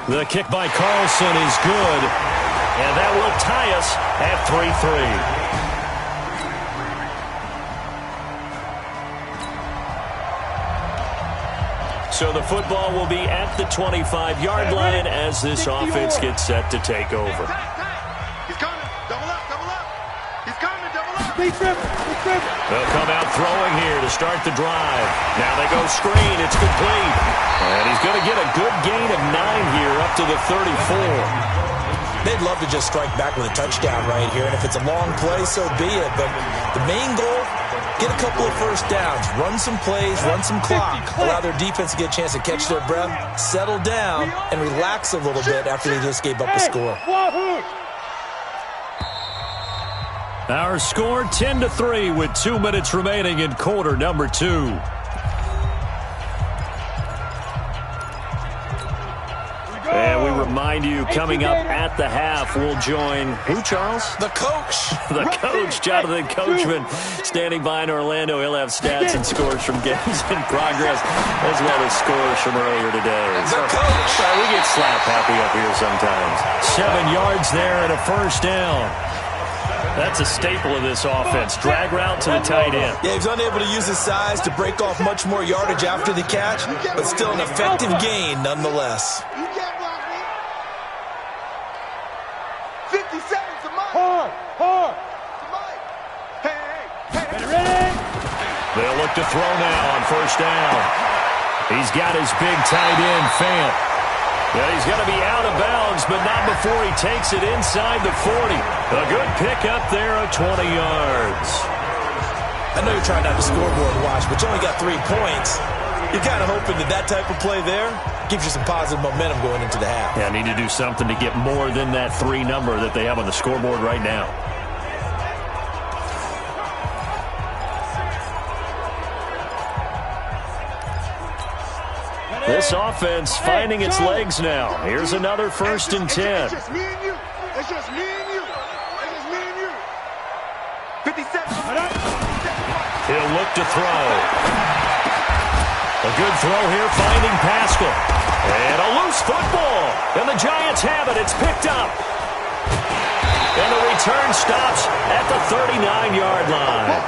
The kick by Carlson is good. And that will tie us at 3-3. So the football will be at the 25-yard line as this offense gets set to take over. He's coming. Double up, double up. He's coming, double up. They'll come out throwing here to start the drive. Now they go screen. It's complete. And he's going to get a good gain of 9 here up to the 34. They'd love to just strike back with a touchdown right here, and if it's a long play, so be it. But the main goal, get a couple of 1st downs, run some plays, run some clock, allow their defense to get a chance to catch their breath, settle down, and relax a little bit after they just gave up a score. Our score 10-3 with 2 minutes remaining in quarter number 2. And we remind you, coming up at the half, we'll join who, Charles? The coach. The coach, Jonathan Coachman, standing by in Orlando. He'll have stats and scores from games in progress, as well as scores from earlier today. The coach. We get slap happy up here sometimes. 7 yards there and a 1st down. That's a staple of this offense. Drag route to the tight end. Yeah, he's unable to use his size to break off much more yardage after the catch, but still an effective gain nonetheless. 57 to Mike. Hard. To Mike. Hey. Ready? They'll look to throw now on 1st down. He's got his big tight end, Fant. Yeah, he's going to be out of bounds, but not before he takes it inside the 40. A good pickup there of 20 yards. I know you're trying not to scoreboard watch, but you only got 3 points. You're kind of hoping that type of play there gives you some positive momentum going into the half. Yeah, need to do something to get more than that 3 number that they have on the scoreboard right now. This offense finding its legs now. Here's another 1st and 10. It's just me and you. It's just me and you. It's just me and you. 57. He'll look to throw. A good throw here, finding Pascal. And a loose football. And the Giants have it. It's picked up. And the return stops at the 39-yard line.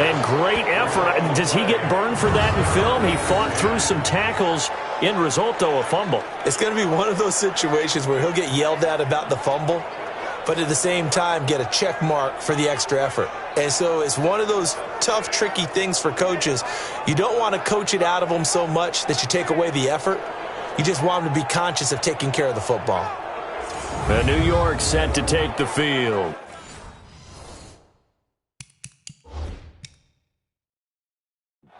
And great effort. Does he get burned for that in film? He fought through some tackles. End result, though, a fumble. It's going to be one of those situations where he'll get yelled at about the fumble. but at the same time get a check mark for the extra effort. And so it's one of those tough, tricky things for coaches. You don't want to coach it out of them so much that you take away the effort. You just want them to be conscious of taking care of the football. And New York set to take the field.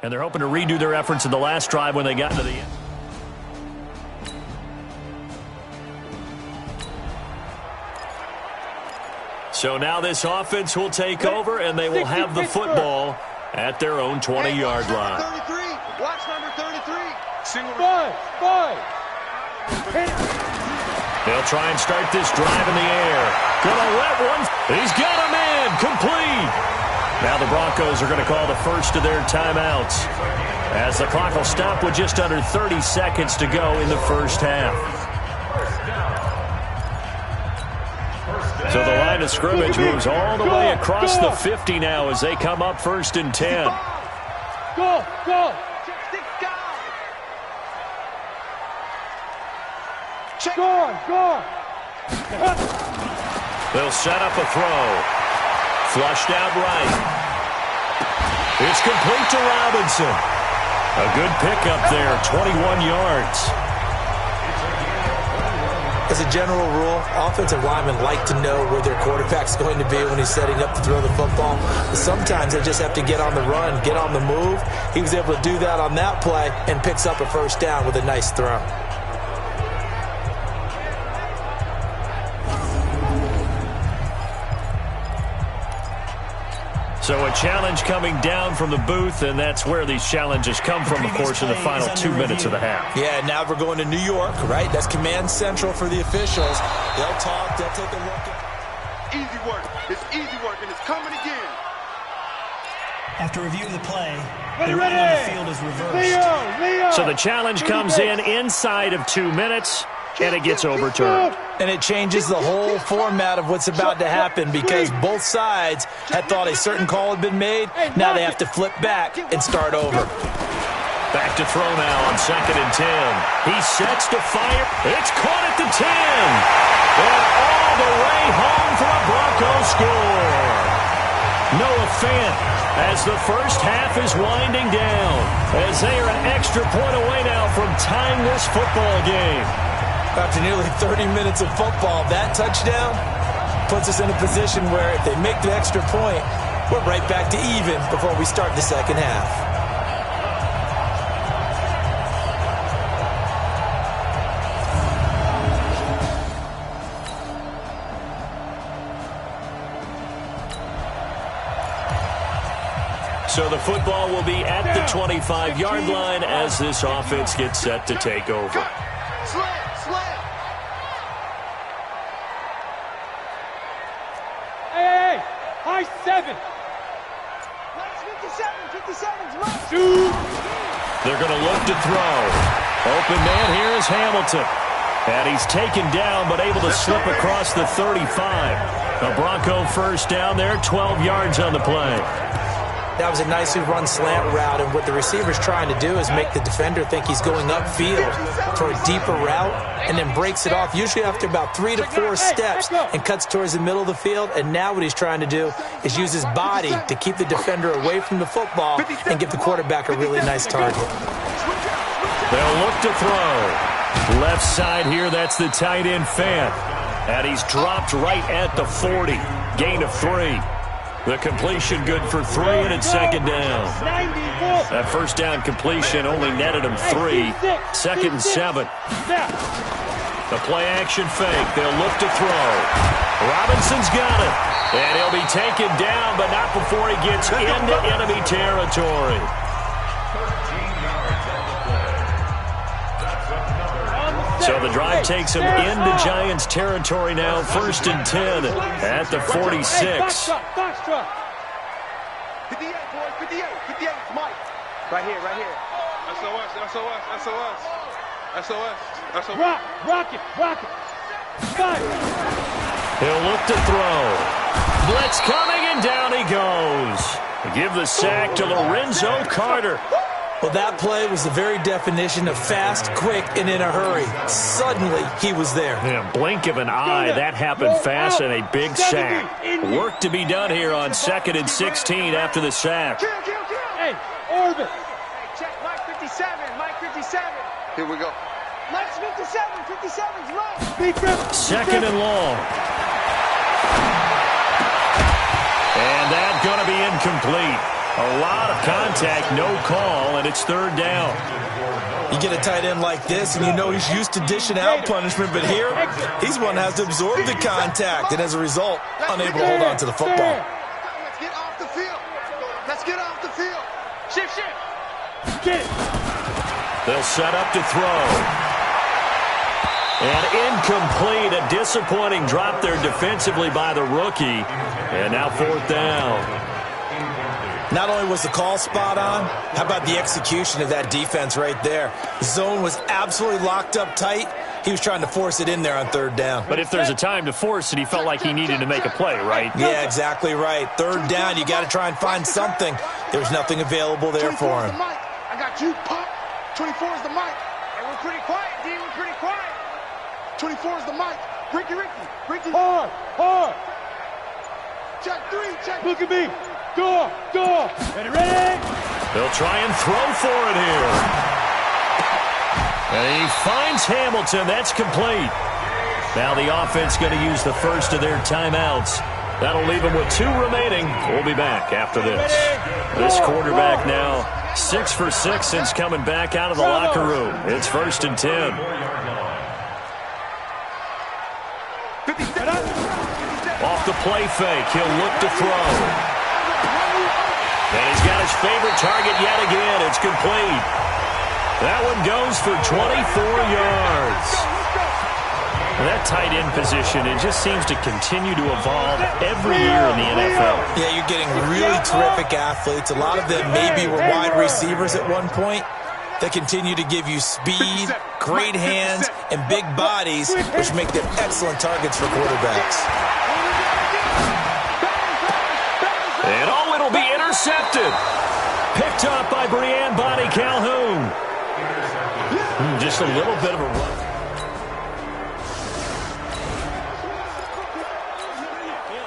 And they're hoping to redo their efforts in the last drive when they got to the end. So now this offense will take over, and they will have the football at their own 20-yard line. 33. Watch number 33. Single. Five. They'll try and start this drive in the air. Gonna let one. He's got him in. Complete. Now the Broncos are going to call the first of their timeouts, as the clock will stop with just under 30 seconds to go in the first half. So the line of scrimmage moves all the way across the 50 now as they come up 1st and 10. Go. Go. They'll set up a throw. Flushed out right. It's complete to Robinson. A good pickup there, 21 yards. As a general rule, offensive linemen like to know where their quarterback's going to be when he's setting up to throw the football. But sometimes they just have to get on the run, get on the move. He was able to do that on that play and picks up a first down with a nice throw. So a challenge coming down from the booth, and that's where these challenges come from, of course, in the final 2 minutes of the half. Yeah, now we're going to New York, right? That's command central for the officials. They'll talk, they'll take a look at. Easy work. It's easy work, and it's coming again. After reviewing the play, the running on the field is reversed. Leo. So the challenge comes in inside of 2 minutes, and it gets overturned. And it changes the whole format of what's about to happen because both sides had thought a certain call had been made. Now they have to flip back and start over. Back to throw now on 2nd and 10. He sets to fire. It's caught at the 10. And all the way home for a Broncos score. Noah Fant as the first half is winding down, as they are an extra point away now from tying this football game. After nearly 30 minutes of football, that touchdown puts us in a position where if they make the extra point, we're right back to even before we start the second half. So the football will be at the 25-yard line as this offense gets set to take over. Slam. Hey, high 7. 57's much. They're going to look to throw. Open man here is Hamilton. And he's taken down but able to slip across the 35. A Bronco first down there, 12 yards on the play. That was a nicely run slant route, and what the receiver's trying to do is make the defender think he's going upfield for a deeper route and then breaks it off, usually after about 3 to 4 steps, and cuts towards the middle of the field. And now what he's trying to do is use his body to keep the defender away from the football and give the quarterback a really nice target. They'll look to throw. Left side here, that's the tight end Fant. And he's dropped right at the 40. Gain of 3. The completion good for 3, and it's 2nd down. That first down completion only netted him 3. 2nd and 7. The play action fake. They'll look to throw. Robinson's got it. And he'll be taken down, but not before he gets into enemy territory. So the drive takes him into Giants territory now. 1st and 10 at the 46. Box truck. 58, boys. 58. Mike. Right here. SOS. Rock it. Five. He'll look to throw. Blitz coming, and down he goes. Give the sack to Lorenzo Carter. Well, that play was the very definition of fast, quick, and in a hurry. Suddenly, he was there. In a blink of an eye, that happened fast and a big sack. Work to be done here on 2nd and 16 after the sack. Hey, Orbit. Hey, check Mike 57, Mike 57. Here we go. Mike's 57, 57's right. 2nd and long. And that's going to be incomplete. A lot of contact, no call, and it's 3rd down. You get a tight end like this, and you know he's used to dishing out punishment, but here, he's one that has to absorb the contact, and as a result, unable to hold on to the football. Let's get off the field. Let's get off the field. Shift. They'll set up to throw. And incomplete, a disappointing drop there defensively by the rookie. And now 4th down. Not only was the call spot on, how about the execution of that defense right there? The zone was absolutely locked up tight. He was trying to force it in there on 3rd down. But if there's a time to force it, he felt like he needed to make a play, right? Yeah, exactly right. 3rd down, you got to try and find something. There's nothing available there for him. I got you, Pop. 24 is the mic. And we're pretty quiet, D. We're pretty quiet. 24 is the mic. Ricky. Hard. Check 3, check. Look at me. Go. Ready? They'll try and throw for it here. And he finds Hamilton. That's complete. Now the offense going to use the first of their timeouts. That'll leave them with 2 remaining. We'll be back after this. This quarterback now 6 for 6 since coming back out of the locker room. It's 1st and 10. Off the play fake, he'll look to throw. And he's got his favorite target yet again. It's complete. That one goes for 24 yards. That tight end position, it just seems to continue to evolve every year in the NFL. Yeah, you're getting really terrific athletes. A lot of them maybe were wide receivers at one point. They continue to give you speed, great hands, and big bodies, which make them excellent targets for quarterbacks. And it'll be intercepted. Picked up by Brianne Bonnie Calhoun. Just a little bit of a run.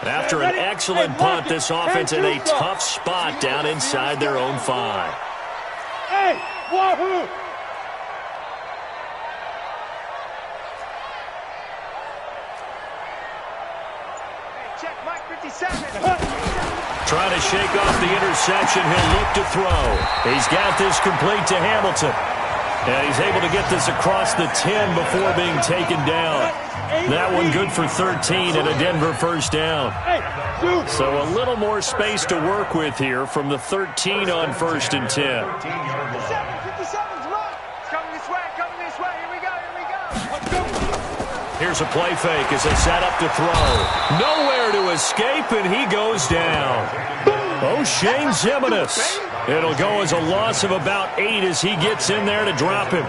After an excellent punt, this offense in a tough spot down inside their own 5. Hey, wahoo! Check Mike 57. Trying to shake off the interception. He'll look to throw. He's got this complete to Hamilton. And he's able to get this across the 10 before being taken down. That one good for 13 and a Denver 1st down. So a little more space to work with here from the 13 on 1st and 10. 57's right. It's coming this way. Here we go. Here's a play fake as they set up to throw. Nowhere to escape, and he goes down. O'Shane Zimenez. It'll go as a loss of about 8 as he gets in there to drop him.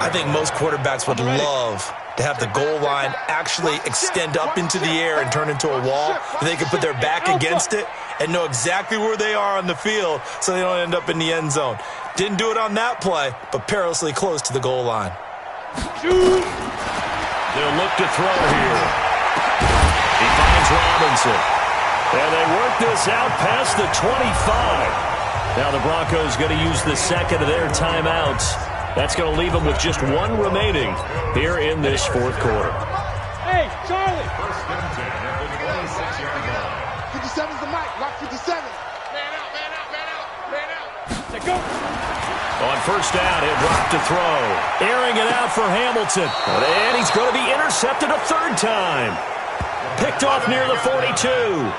I think most quarterbacks would love to have the goal line actually extend up into the air and turn into a wall. They can put their back against it and know exactly where they are on the field so they don't end up in the end zone. Didn't do it on that play, but perilously close to the goal line. They'll look to throw here. He finds Robinson. And they work this out past the 25. Now the Broncos going to use the second of their timeouts. That's going to leave them with just 1 remaining here in this 4th quarter. Hey, Charlie. 57's the mic. Lock 57. Man out. Go. On 1st down, he'll drop to throw. Airing it out for Hamilton. And he's going to be intercepted a 3rd time. Picked off near the 42.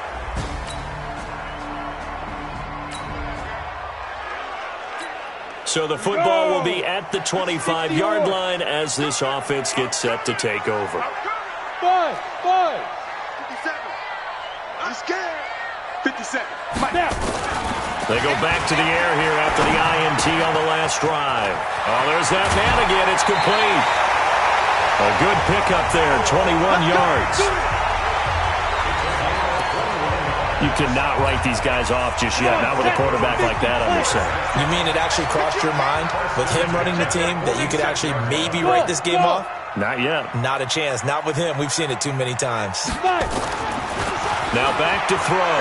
So the football will be at the 25-yard line as this offense gets set to take over. 5. 57. I'm scared. 57. Now. They go back to the air here after the INT on the last drive. Oh, there's that man again. It's complete. A good pickup there, 21 yards. You cannot write these guys off just yet, not with a quarterback like that under center. You mean it actually crossed your mind with him running the team that you could actually maybe write this game off? Not yet. Not a chance. Not with him. We've seen it too many times. Now back to throw.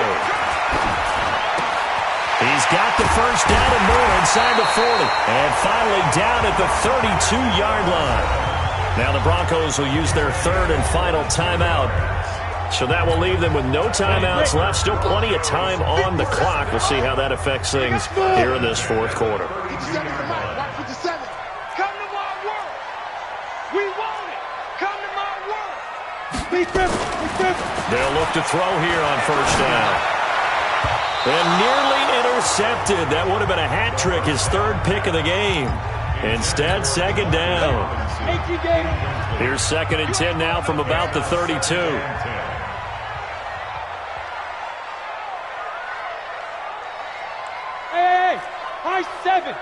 He's got the first down and more inside the 40. And finally down at the 32-yard line. Now the Broncos will use their third and final timeout. So that will leave them with no timeouts left. Still plenty of time on the clock. We'll see how that affects things here in this fourth quarter. They'll look to throw here on first down. And nearly intercepted. That would have been a hat trick, his third pick of the game. Instead, second down. Here's 2nd and 10 now from about the 32. Hey, high 7.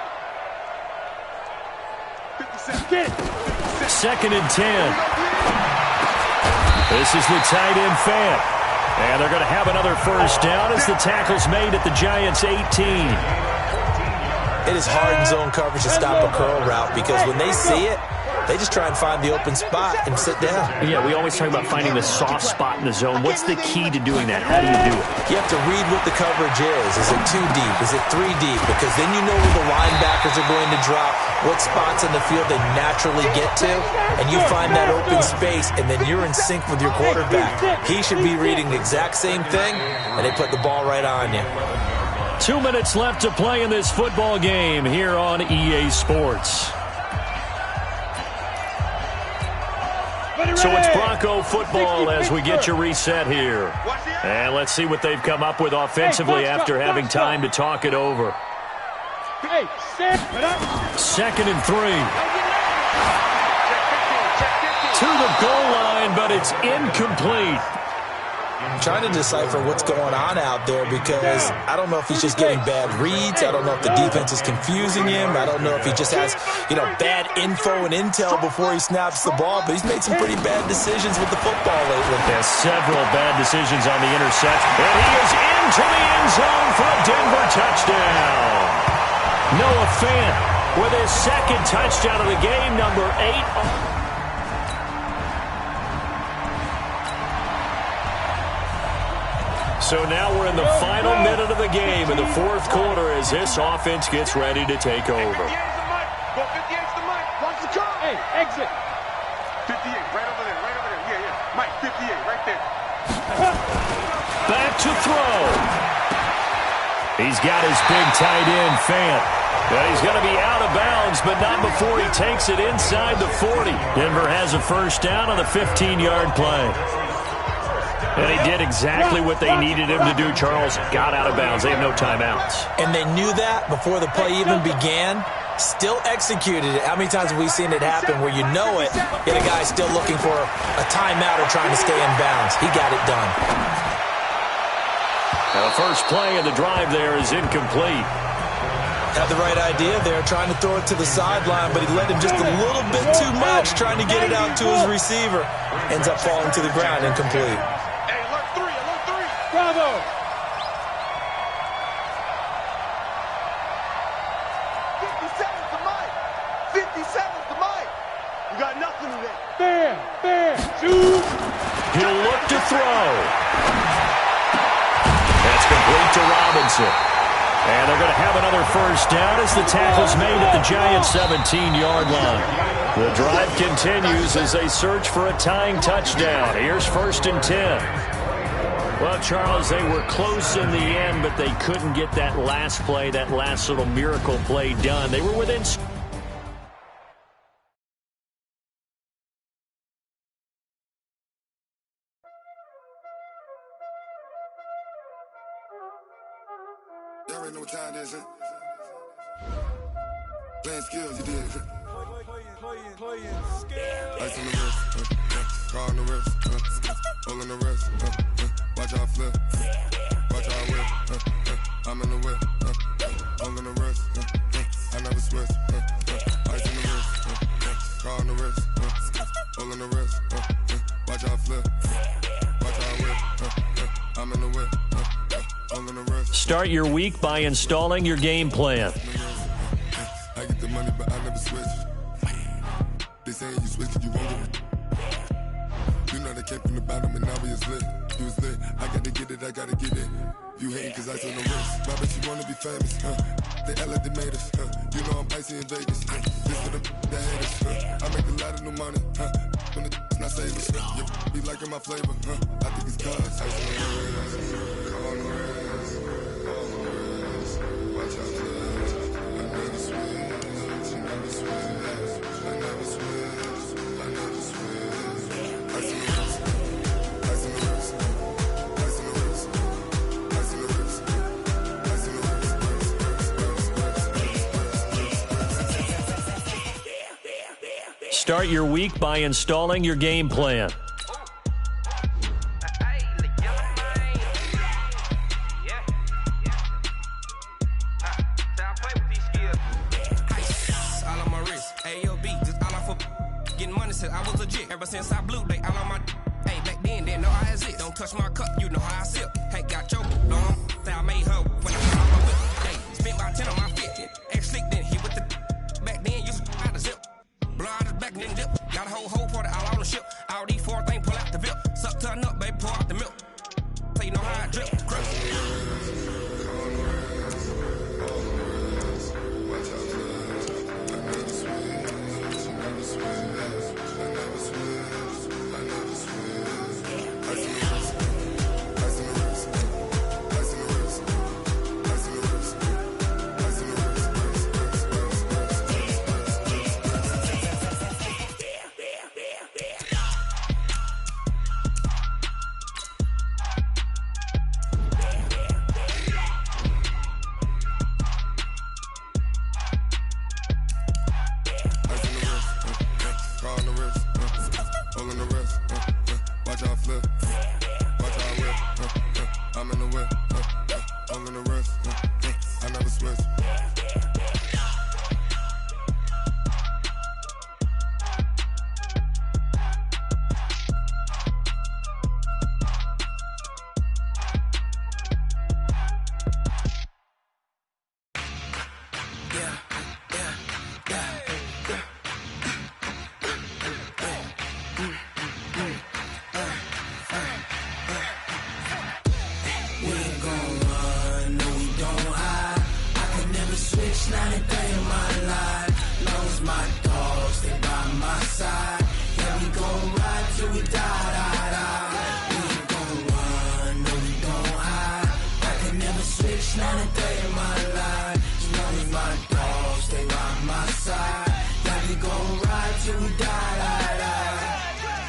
57. 2nd and 10. This is the tight end Fant. And they're going to have another first down as the tackle's made at the Giants' 18. It is hard in zone coverage to stop a curl route because when they see it, they just try and find the open spot and sit down. Yeah, we always talk about finding the soft spot in the zone. What's the key to doing that? How do you do it? You have to read what the coverage is. Is it 2 deep? Is it 3 deep? Because then you know where the linebackers are going to drop, what spots in the field they naturally get to, and you find that open space, and then you're in sync with your quarterback. He should be reading the exact same thing, and they put the ball right on you. 2 minutes left to play in this football game here on EA Sports. So it's Bronco football as we get you reset here. And let's see what they've come up with offensively after having time to talk it over. 2nd and 3. To the goal line, but it's incomplete. I'm trying to decipher what's going on out there because I don't know if he's just getting bad reads. I don't know if the defense is confusing him. I don't know if he just has, bad info and intel before he snaps the ball. But he's made some pretty bad decisions with the football lately. There's several bad decisions on the interception. And he is into the end zone for a Denver touchdown. Noah Fant with his 2nd touchdown of the game, number 8. So now we're in the final minute of the game in the fourth quarter as this offense gets ready to take over. Go 58 to Mike. Watch the car. Hey, exit. 58, right over there. Yeah. Mike, 58, right there. Back to throw. He's got his big tight end, Fant. But he's going to be out of bounds, but not before he takes it inside the 40. Denver has a first down on the 15-yard play. And he did exactly what they needed him to do, Charles. Got out of bounds. They have no timeouts. And they knew that before the play even began. Still executed it. How many times have we seen it happen where you know it, yet a guy still looking for a timeout or trying to stay in bounds? He got it done. Now the first play of the drive there is incomplete. Had the right idea there, trying to throw it to the sideline, but he let him just a little bit too much, trying to get it out to his receiver. Ends up falling to the ground, incomplete. Bravo! 57 to Mike! 57 to Mike! You got nothing in there. Fair, shoot! He'll look to throw. That's complete to Robinson. And they're going to have another first down as the tackle's made at the Giants' 17-yard line. The drive continues as they search for a tying touchdown. Here's 1st and 10. Well, Charles, they were close in the end, but they couldn't get that last play, that last little miracle play done. They were within... Y'all already know what time it is, huh? Playing skills, you did. Playing skills. Ice on the wrist, car on the wrist, hole on the wrist, watch out flip, watch out whip, I'm in the whip, hole on the wrist, I never switch, ice on the wrist, car on the wrist, hole on the wrist, watch out flip, watch out whip, I'm in the whip, Start your week by installing your game plan. I get the money, but I never switch. They saying you switch, you won't. You know they came from the bottom and now we is lit. You was lit. I gotta get it, I gotta get it. You hating cause I took no risk. Why bet you wanna be famous, They act like they made us, You know I'm icy in Vegas, This for the that hate us, I make a lot of new money, When the not savers, You be liking my flavor, I think it's cause ice on the wrist, on the wrist, on the wrist. Watch out, cuz I never switch, I never switch, I never switch, I never switch. Ice on the wrist, ice on the wrist, ice on the wrist, ice on the wrist, ice on the wrist. Start your week by installing your game plan. I was legit ever since I blew. They all on my. Hey, back then, didn't know I had it. Don't touch my cup, you know how I sip. Hey, got your long. Say I made her when I got off my whip. Hey, spent about 10 on my fit. Ex slick, then he with the. Back then, used to out the zip. Blow out his back, then dip. Got a whole party all on the ship. All these 4 things, pull out the VIP. Suck, turn up, baby, pour out the milk. So you know how I drip.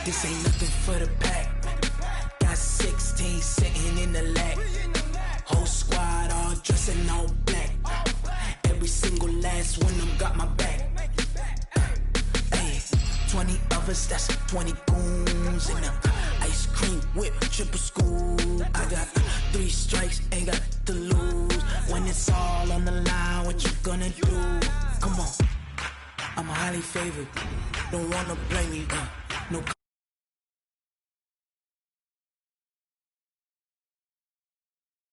This ain't nothing for the pack. Got 16 sitting in the lag. Whole squad all dressing all black. Every single last one of them got my back. Hey, 20 of us, that's 20 goons in the ice cream whip, triple scoop. I got 3 strikes, ain't got to lose. When it's all on the line, what you gonna do? Come on, I'm highly favored. Don't wanna blame me.